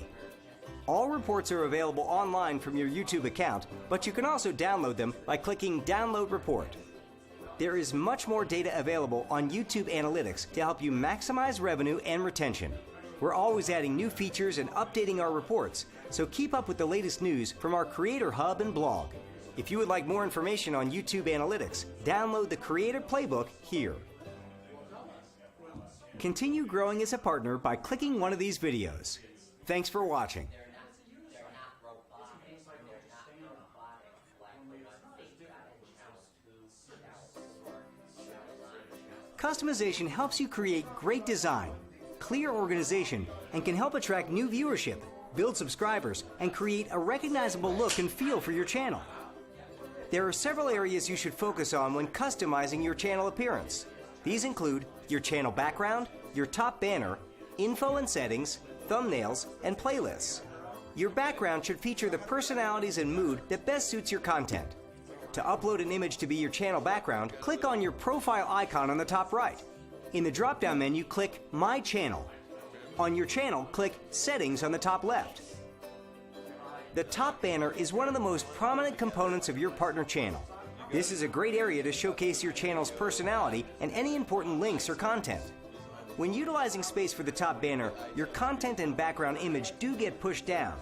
All reports are available online from your YouTube account, but you can also download them by clicking Download Report. There is much more data available on YouTube Analytics to help you maximize revenue and retention. We're always adding new features and updating our reports, so keep up with the latest news from our Creator Hub and blog. If you would like more information on YouTube Analytics, download the Creator Playbook here. Continue growing as a partner by clicking one of these videos. Thanks for watching. Customization helps you create great design, clear organization, and can help attract new viewership, build subscribers, and create a recognizable look and feel for your channel. There are several areas you should focus on when customizing your channel appearance. These include your channel background, your top banner, info and settings, thumbnails, and playlists. Your background should feature the personalities and mood that best suits your content. To upload an image to be your channel background, click on your profile icon on the top right. In the drop-down menu, click My Channel. On your channel, click Settings on the top left. The top banner is one of the most prominent components of your partner channel. This is a great area to showcase your channel's personality and any important links or content. When utilizing space for the top banner, your content and background image do get pushed down.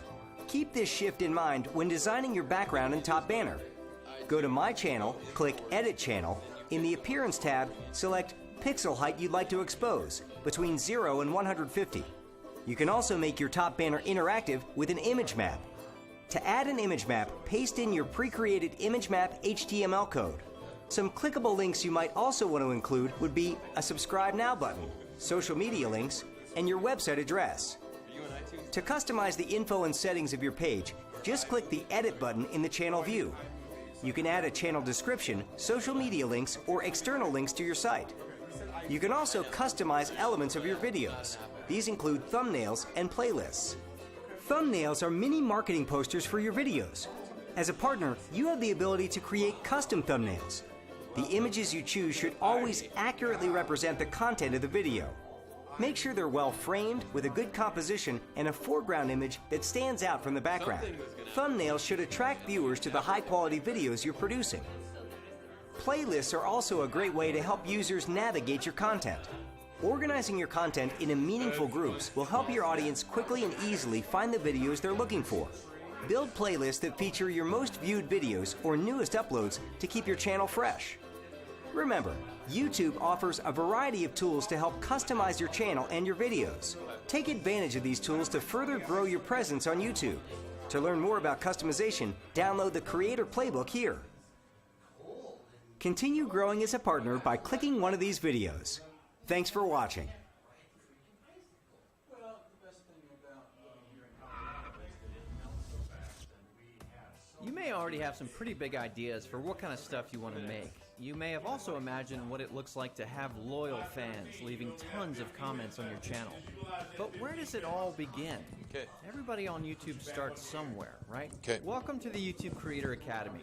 Keep this shift in mind when designing your background and top banner. Go to My Channel, click Edit Channel. In the Appearance tab, select pixel height you'd like to expose, between 0 and 150. You can also make your top banner interactive with an image map. To add an image map, paste in your pre-created image map HTML code. Some clickable links you might also want to include would be a Subscribe Now button, social media links, and your website address. To customize the info and settings of your page, just click the Edit button in the channel view. You can add a channel description, social media links, or external links to your site. You can also customize elements of your videos. These include thumbnails and playlists. Thumbnails are mini marketing posters for your videos. As a partner, you have the ability to create custom thumbnails. The images you choose should always accurately represent the content of the video. Make sure they're well framed with a good composition and a foreground image that stands out from the background. Thumbnails should attract viewers to the high-quality videos you're producing. Playlists are also a great way to help users navigate your content. Organizing your content into meaningful groups will help your audience quickly and easily find the videos they're looking for. Build playlists that feature your most viewed videos or newest uploads to keep your channel fresh. Remember, YouTube offers a variety of tools to help customize your channel and your videos. Take advantage of these tools to further grow your presence on YouTube. To learn more about customization, download the Creator Playbook here. Continue growing as a partner by clicking one of these videos. Thanks for watching. You may already have some pretty big ideas for what kind of stuff you want to make. You may have also imagined what it looks like to have loyal fans leaving tons of comments on your channel. But where does it all begin? Okay. Everybody on YouTube starts somewhere, right? Okay. Welcome to the YouTube Creator Academy.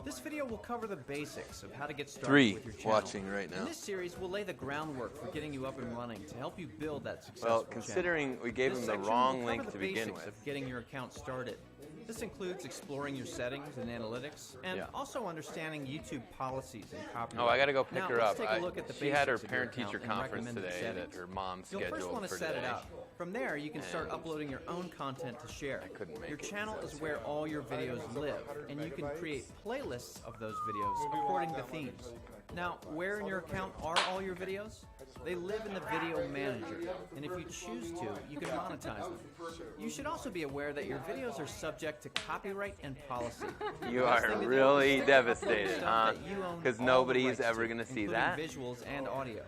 This video will cover the basics of how to get started with your channel. Watching right now. In this series, we'll lay the groundwork for getting you up and running to help you build that successful Well, considering channel. we gave This him the section wrong will link cover to the begin basics with. of getting your account started. This includes exploring your settings and analytics, and also understanding YouTube policies and copyright. Oh, I got to go pick now, her let's up. take a look at the She had her basics of your parent-teacher account and conference recommended today settings. that her mom You'll scheduled first want to for set today. it up. From there, you can start uploading your own content to share. Your channel is where all your videos live, and you can create playlists of those videos according to themes. Now, where in your account are all your videos? They live in the Video Manager, and if you choose to, you can monetize them. You should also be aware that your videos are subject to copyright and policy. You The best are thing to do really is to upload devastated, stuff huh? that you own Because all the nobody's rights ever to, going to see including that. visuals and audio.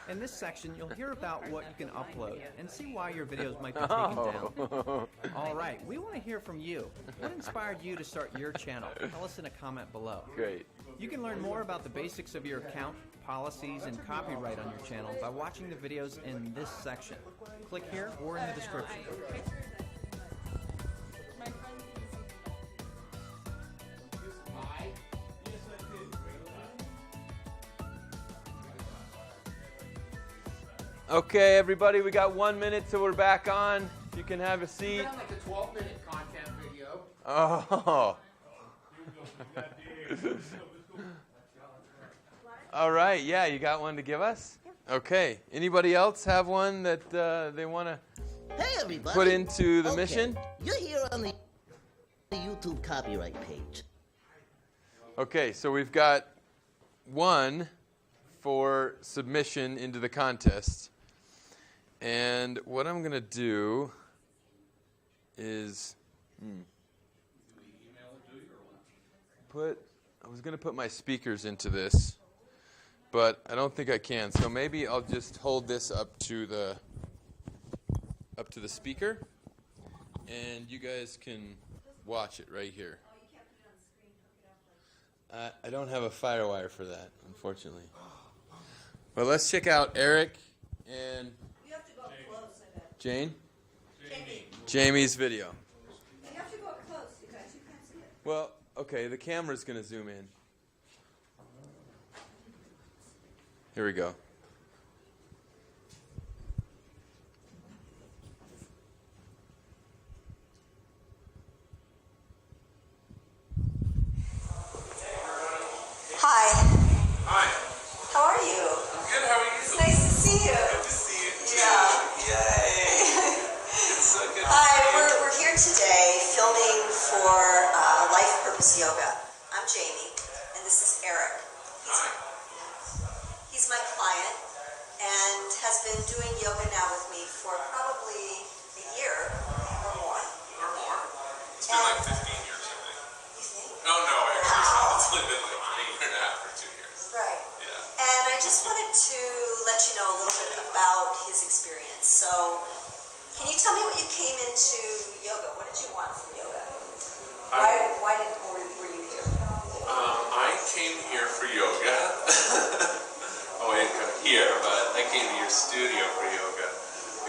In this section, you'll hear about what you can upload and see why your videos might be taken down. All right, we want to hear from you. What inspired you to start your channel? Tell us in a comment below. Great. You can learn more about the basics of your account, policies, and copyright on your channel by watching the videos in this section. Click here or in the description. Okay, everybody, we got 1 minute till we're back on. You can have a seat. Like a 12-minute content video. Oh. All right, yeah, you got one to give us? Okay. Anybody else have one that they want to Hey everybody! put into the Okay, mission? You're here on the YouTube copyright page. Okay, so we've got one for submission into the contest. And what I'm going to do is I was going to put my speakers into this, but I don't think I can. So maybe I'll just hold this up to the speaker, and you guys can watch it right here. I don't have a FireWire for that, unfortunately. But let's check out Eric and You have to go close, I bet. Jane? Jamie. Jamie's video. You have to go close, you guys. You can't see it. Well, okay, the camera's going to zoom in. Here we go. Hi. Hi. How are you? I'm good. How are you? It's nice to see you. Good to see you too. Yeah. Yay. It's so good. Hi, we're here today filming for Life Purpose Yoga. I'm Jamie, and this is Eric. He's my client and has been doing yoga now with me for probably a year or more. Or more. It's been like 15 years, I think. You think? Oh, no, actually, it's only been like a year and a half or 2 years. Right. Yeah. And I just wanted to let you know a little bit about his experience. So, can you tell me what you came into yoga? What did you want from yoga? Why were you here? I came here for yoga. Oh, I didn't come here, but I came to your studio for yoga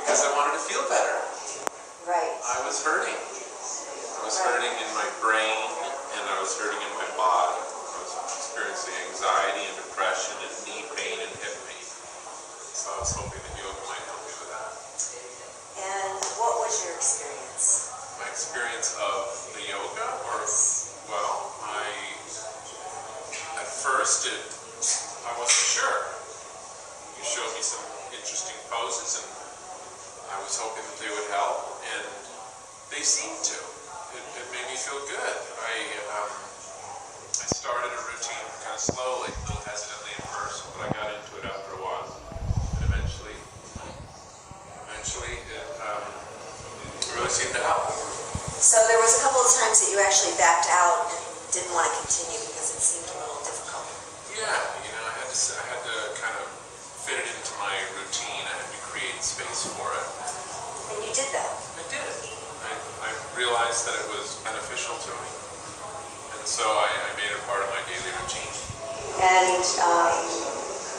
because I wanted to feel better. Right. I was hurting. I was hurting in my brain, and I was hurting in my body. I was experiencing anxiety and depression and knee pain and hip pain. So I was hoping that yoga might help me with that. And what was your experience? My experience of the yoga, or, well, at first I wasn't sure. You showed me some interesting poses, and I was hoping that they would help, and they seemed to. It made me feel good. I started a routine kind of slowly, a little hesitantly at first, but I got into it after a while. And eventually it really seemed to help. So there was a couple of times that you actually backed out and didn't want to continue because it seemed a little difficult. Yeah, I had to kind of fit it into my routine. I had to create space for it. And you did that. I did. I realized that it was beneficial to me, and so I made it part of my daily routine. And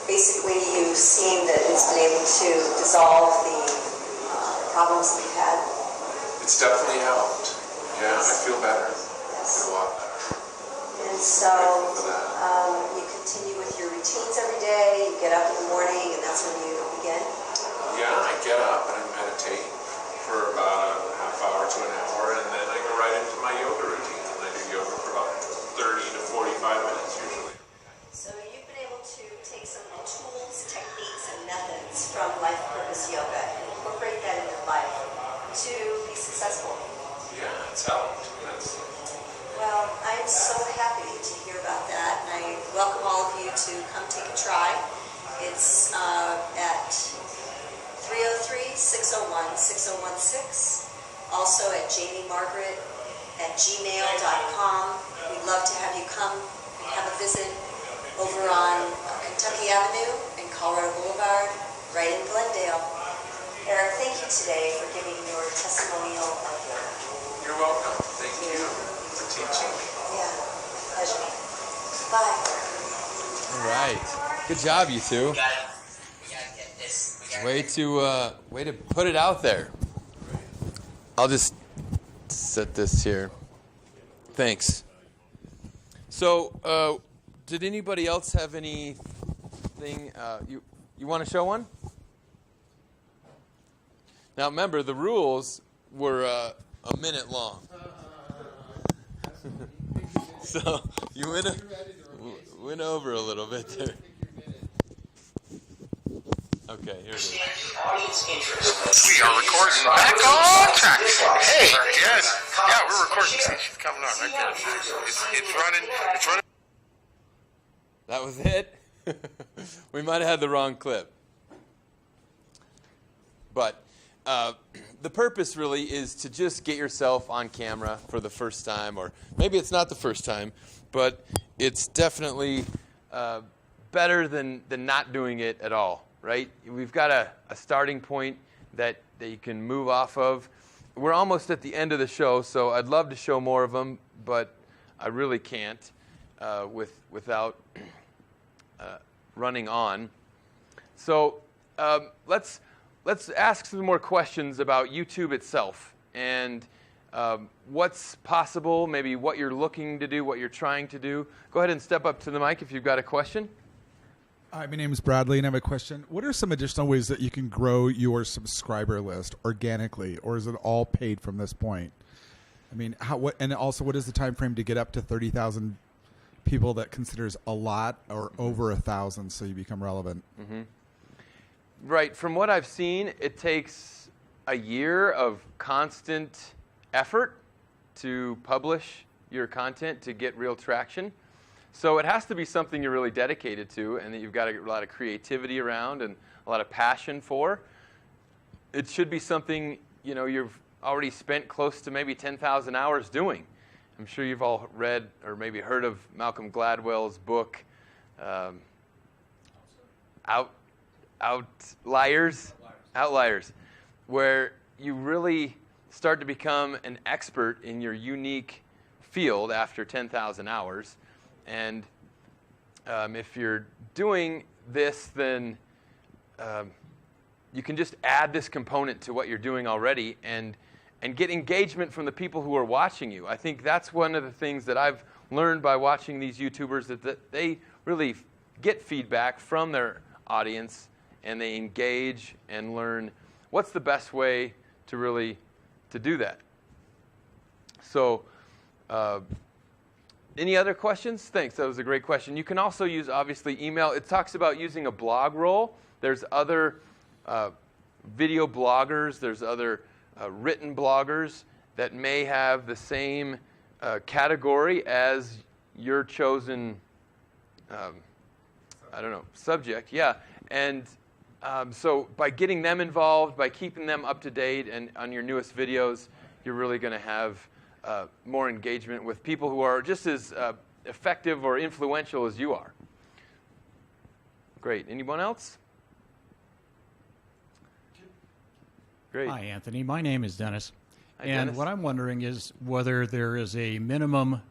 basically you seem that it's been able to dissolve the problems that you've had. It's definitely helped. Yeah, I feel better. I feel a lot better. And so you continue with your routines every day, you get up in the morning, and that's when you begin? Yeah, I get up and I meditate for about a half hour to an hour, and then I go right into my yoga routine. And I do yoga for about 30 to 45 minutes usually. So you've been able to take some of the tools, techniques, and methods from Life Purpose Yoga and incorporate that in your life to be successful. Yeah, it's helped. Well, I'm so happy to hear about that, and I welcome all of you to come take a try. It's at 303-601-6016, also at jamiemargaret@gmail.com. We'd love to have you come and have a visit over on Kentucky Avenue and Colorado Boulevard, right in Glendale. Eric, thank you today for giving your testimonial of yoga. You're welcome. Thank you for teaching me. Yeah, pleasure. Bye. All right. Good job, you two. Way to put it out there. I'll just set this here. Thanks. So, did anybody else have anything? You want to show one? Now, remember, the rules were a minute long. So, you went over a little bit there. Okay, here it is. We are recording. Back on track. Hey, yes. Yeah, we're recording. See, she's coming on right there. It's running. It's running. That was it? We might have had the wrong clip. But the purpose really is to just get yourself on camera for the first time, or maybe it's not the first time, but it's definitely better than not doing it at all, right? We've got a starting point that you can move off of. We're almost at the end of the show, so I'd love to show more of them, but I really can't without running on. So let's ask some more questions about YouTube itself and what's possible, maybe what you're looking to do, what you're trying to do. Go ahead and step up to the mic if you've got a question. Hi, my name is Bradley, and I have a question. What are some additional ways that you can grow your subscriber list organically, or is it all paid from this point? I mean, and also, what is the time frame to get up to 30,000 people that considers a lot, or over 1,000, so you become relevant? Mm-hmm. Right. From what I've seen, it takes a year of constant effort to publish your content to get real traction. So it has to be something you're really dedicated to and that you've got a lot of creativity around and a lot of passion for. It should be something, you've already spent close to maybe 10,000 hours doing. I'm sure you've all read or maybe heard of Malcolm Gladwell's book, Outliers, where you really start to become an expert in your unique field after 10,000 hours. And if you're doing this, then you can just add this component to what you're doing already and get engagement from the people who are watching you. I think that's one of the things that I've learned by watching these YouTubers, that they really get feedback from their audience and they engage and learn what's the best way to do that. So any other questions? Thanks. That was a great question. You can also use, obviously, email. It talks about using a blog roll. There's other video bloggers. There's other written bloggers that may have the same category as your chosen, subject. Yeah. And so by getting them involved, by keeping them up to date and on your newest videos, you're really going to have more engagement with people who are just as effective or influential as you are. Great. Anyone else? Great. Hi, Anthony. My name is Dennis. Hi, and Dennis. what I'm wondering is whether there is a minimum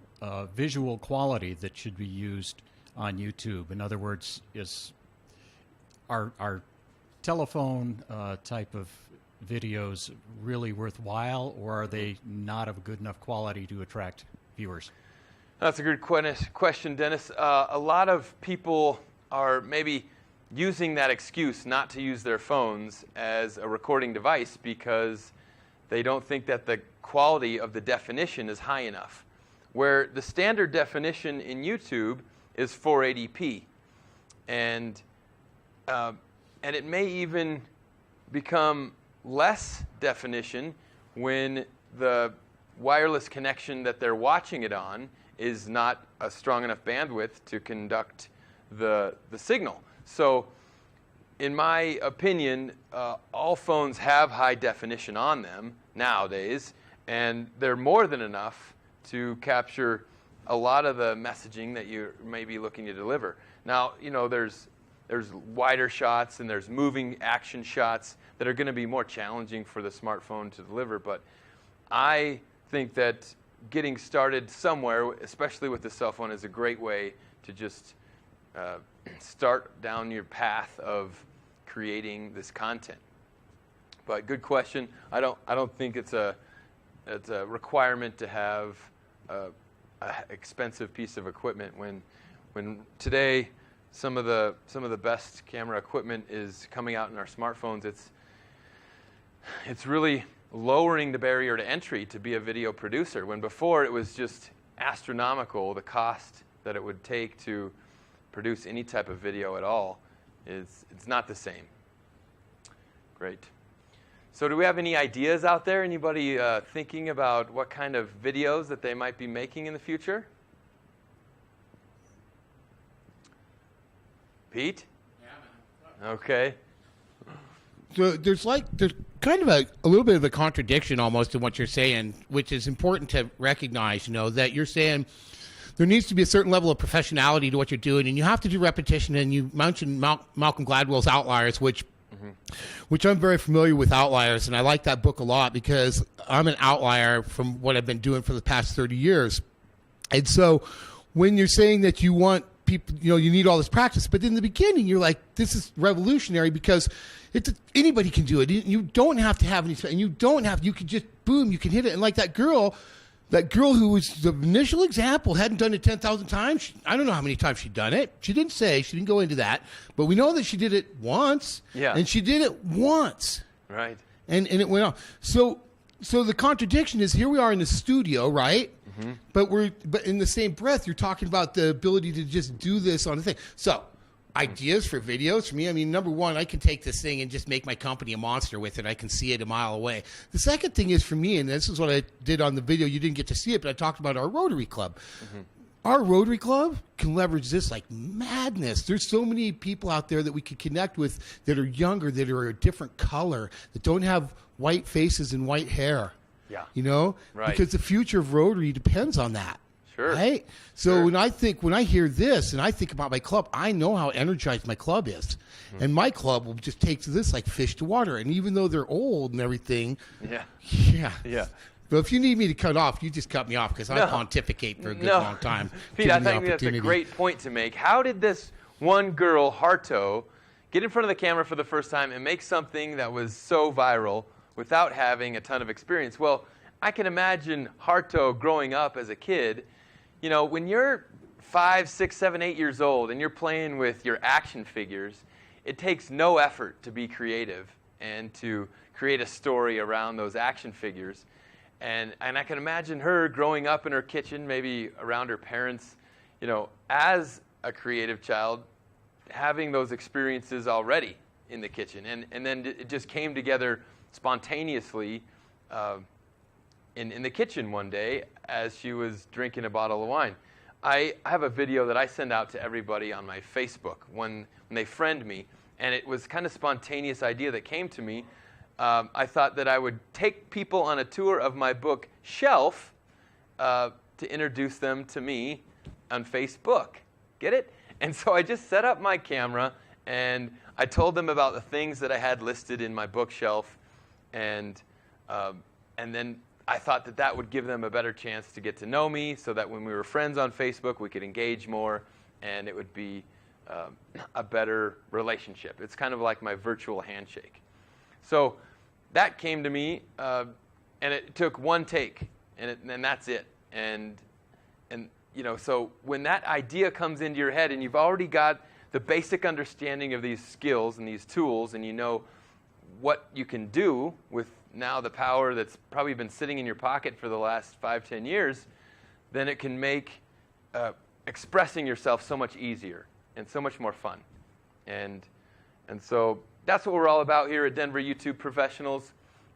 visual quality that should be used on YouTube. In other words, is our telephone type of videos really worthwhile, or are they not of good enough quality to attract viewers? That's a good question, Dennis. A lot of people are maybe using that excuse not to use their phones as a recording device because they don't think that the quality of the definition is high enough. Where the standard definition in YouTube is 480p. And it may even become less definition when the wireless connection that they're watching it on is not a strong enough bandwidth to conduct the signal. So in my opinion, all phones have high definition on them nowadays, and they're more than enough to capture a lot of the messaging that you may be looking to deliver. Now, there's wider shots and there's moving action shots that are going to be more challenging for the smartphone to deliver. But I think that getting started somewhere, especially with the cell phone, is a great way to just start down your path of creating this content. But good question. I don't think it's a requirement to have a expensive piece of equipment when today some of the best camera equipment is coming out in our smartphones. It's really lowering the barrier to entry to be a video producer, when before it was just astronomical. The cost that it would take to produce any type of video at all it's not the same. Great. So do we have any ideas out there? Anybody thinking about what kind of videos that they might be making in the future? Pete? Yeah, man. Okay. So there's kind of a little bit of a contradiction almost in what you're saying, which is important to recognize, that you're saying there needs to be a certain level of professionality to what you're doing, and you have to do repetition. And you mentioned Malcolm Gladwell's Outliers, which I'm very familiar with Outliers, and I like that book a lot because I'm an outlier from what I've been doing for the past 30 years. And so when you're saying that you want people, you need all this practice, but in the beginning you're like, this is revolutionary because anybody can do it. You don't have to have any, and you can just, boom, you can hit it. And like that girl who was the initial example hadn't done it 10,000 times. I don't know how many times she'd done it. She didn't say, she didn't go into that, but we know that she did it once. Yeah. And she did it once. Right. And it went on. So the contradiction is, here we are in the studio, right? Mm-hmm. But in the same breath, you're talking about the ability to just do this on a thing. So ideas for videos for me, I mean, number one, I can take this thing and just make my company a monster with it. I can see it a mile away. The second thing is for me, and this is what I did on the video, you didn't get to see it, but I talked about our Rotary Club. Mm-hmm. Our Rotary Club can leverage this like madness. There's so many people out there that we could connect with that are younger, that are a different color, that don't have white faces and white hair. Yeah. Right. Because the future of Rotary depends on that. Sure. Right? So when I hear this and I think about my club, I know how energized my club is. Mm-hmm. And my club will just take to this like fish to water. And even though they're old and everything. Yeah. But if you need me to cut off, you just cut me off because I pontificate for a good long time. Pete, I think that's a great point to make. How did this one girl, Harto, get in front of the camera for the first time and make something that was so viral without having a ton of experience? Well, I can imagine Harto growing up as a kid. When you're 5, 6, 7, 8 years old and you're playing with your action figures, it takes no effort to be creative and to create a story around those action figures. And I can imagine her growing up in her kitchen, maybe around her parents, as a creative child, having those experiences already in the kitchen. And then it just came together spontaneously in the kitchen one day as she was drinking a bottle of wine. I have a video that I send out to everybody on my Facebook when they friend me, and it was kind of spontaneous idea that came to me. I thought that I would take people on a tour of my book Shelf to introduce them to me on Facebook. Get it? And so I just set up my camera and I told them about the things that I had listed in my bookshelf, and then I thought that would give them a better chance to get to know me, so that when we were friends on Facebook, we could engage more, and it would be a better relationship. It's kind of like my virtual handshake. So that came to me, and it took one take, and that's it. And so when that idea comes into your head, and you've already got the basic understanding of these skills and these tools, and you know what you can do with now the power that's probably been sitting in your pocket for the last 5-10 years, then it can make expressing yourself so much easier and so much more fun. And so that's what we're all about here at Denver YouTube Professionals.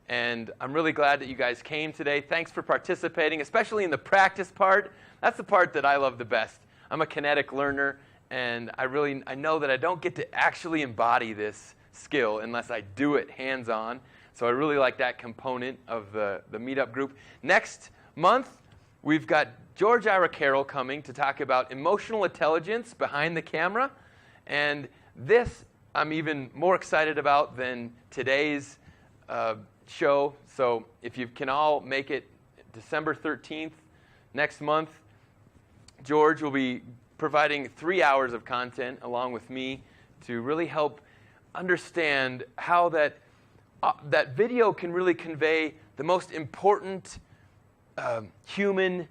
And I'm really glad that you guys came today. Thanks for participating, especially in the practice part. That's the part that I love the best. I'm a kinetic learner, and I know that I don't get to actually embody this skill unless I do it hands-on. So I really like that component of the Meetup group. Next month, we've got George Ira Carroll coming to talk about emotional intelligence behind the camera. And this I'm even more excited about than today's show. So if you can all make it December 13th next month, George will be providing 3 hours of content along with me to really help understand how that video can really convey the most important human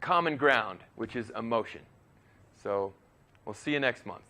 common ground, which is emotion. So we'll see you next month.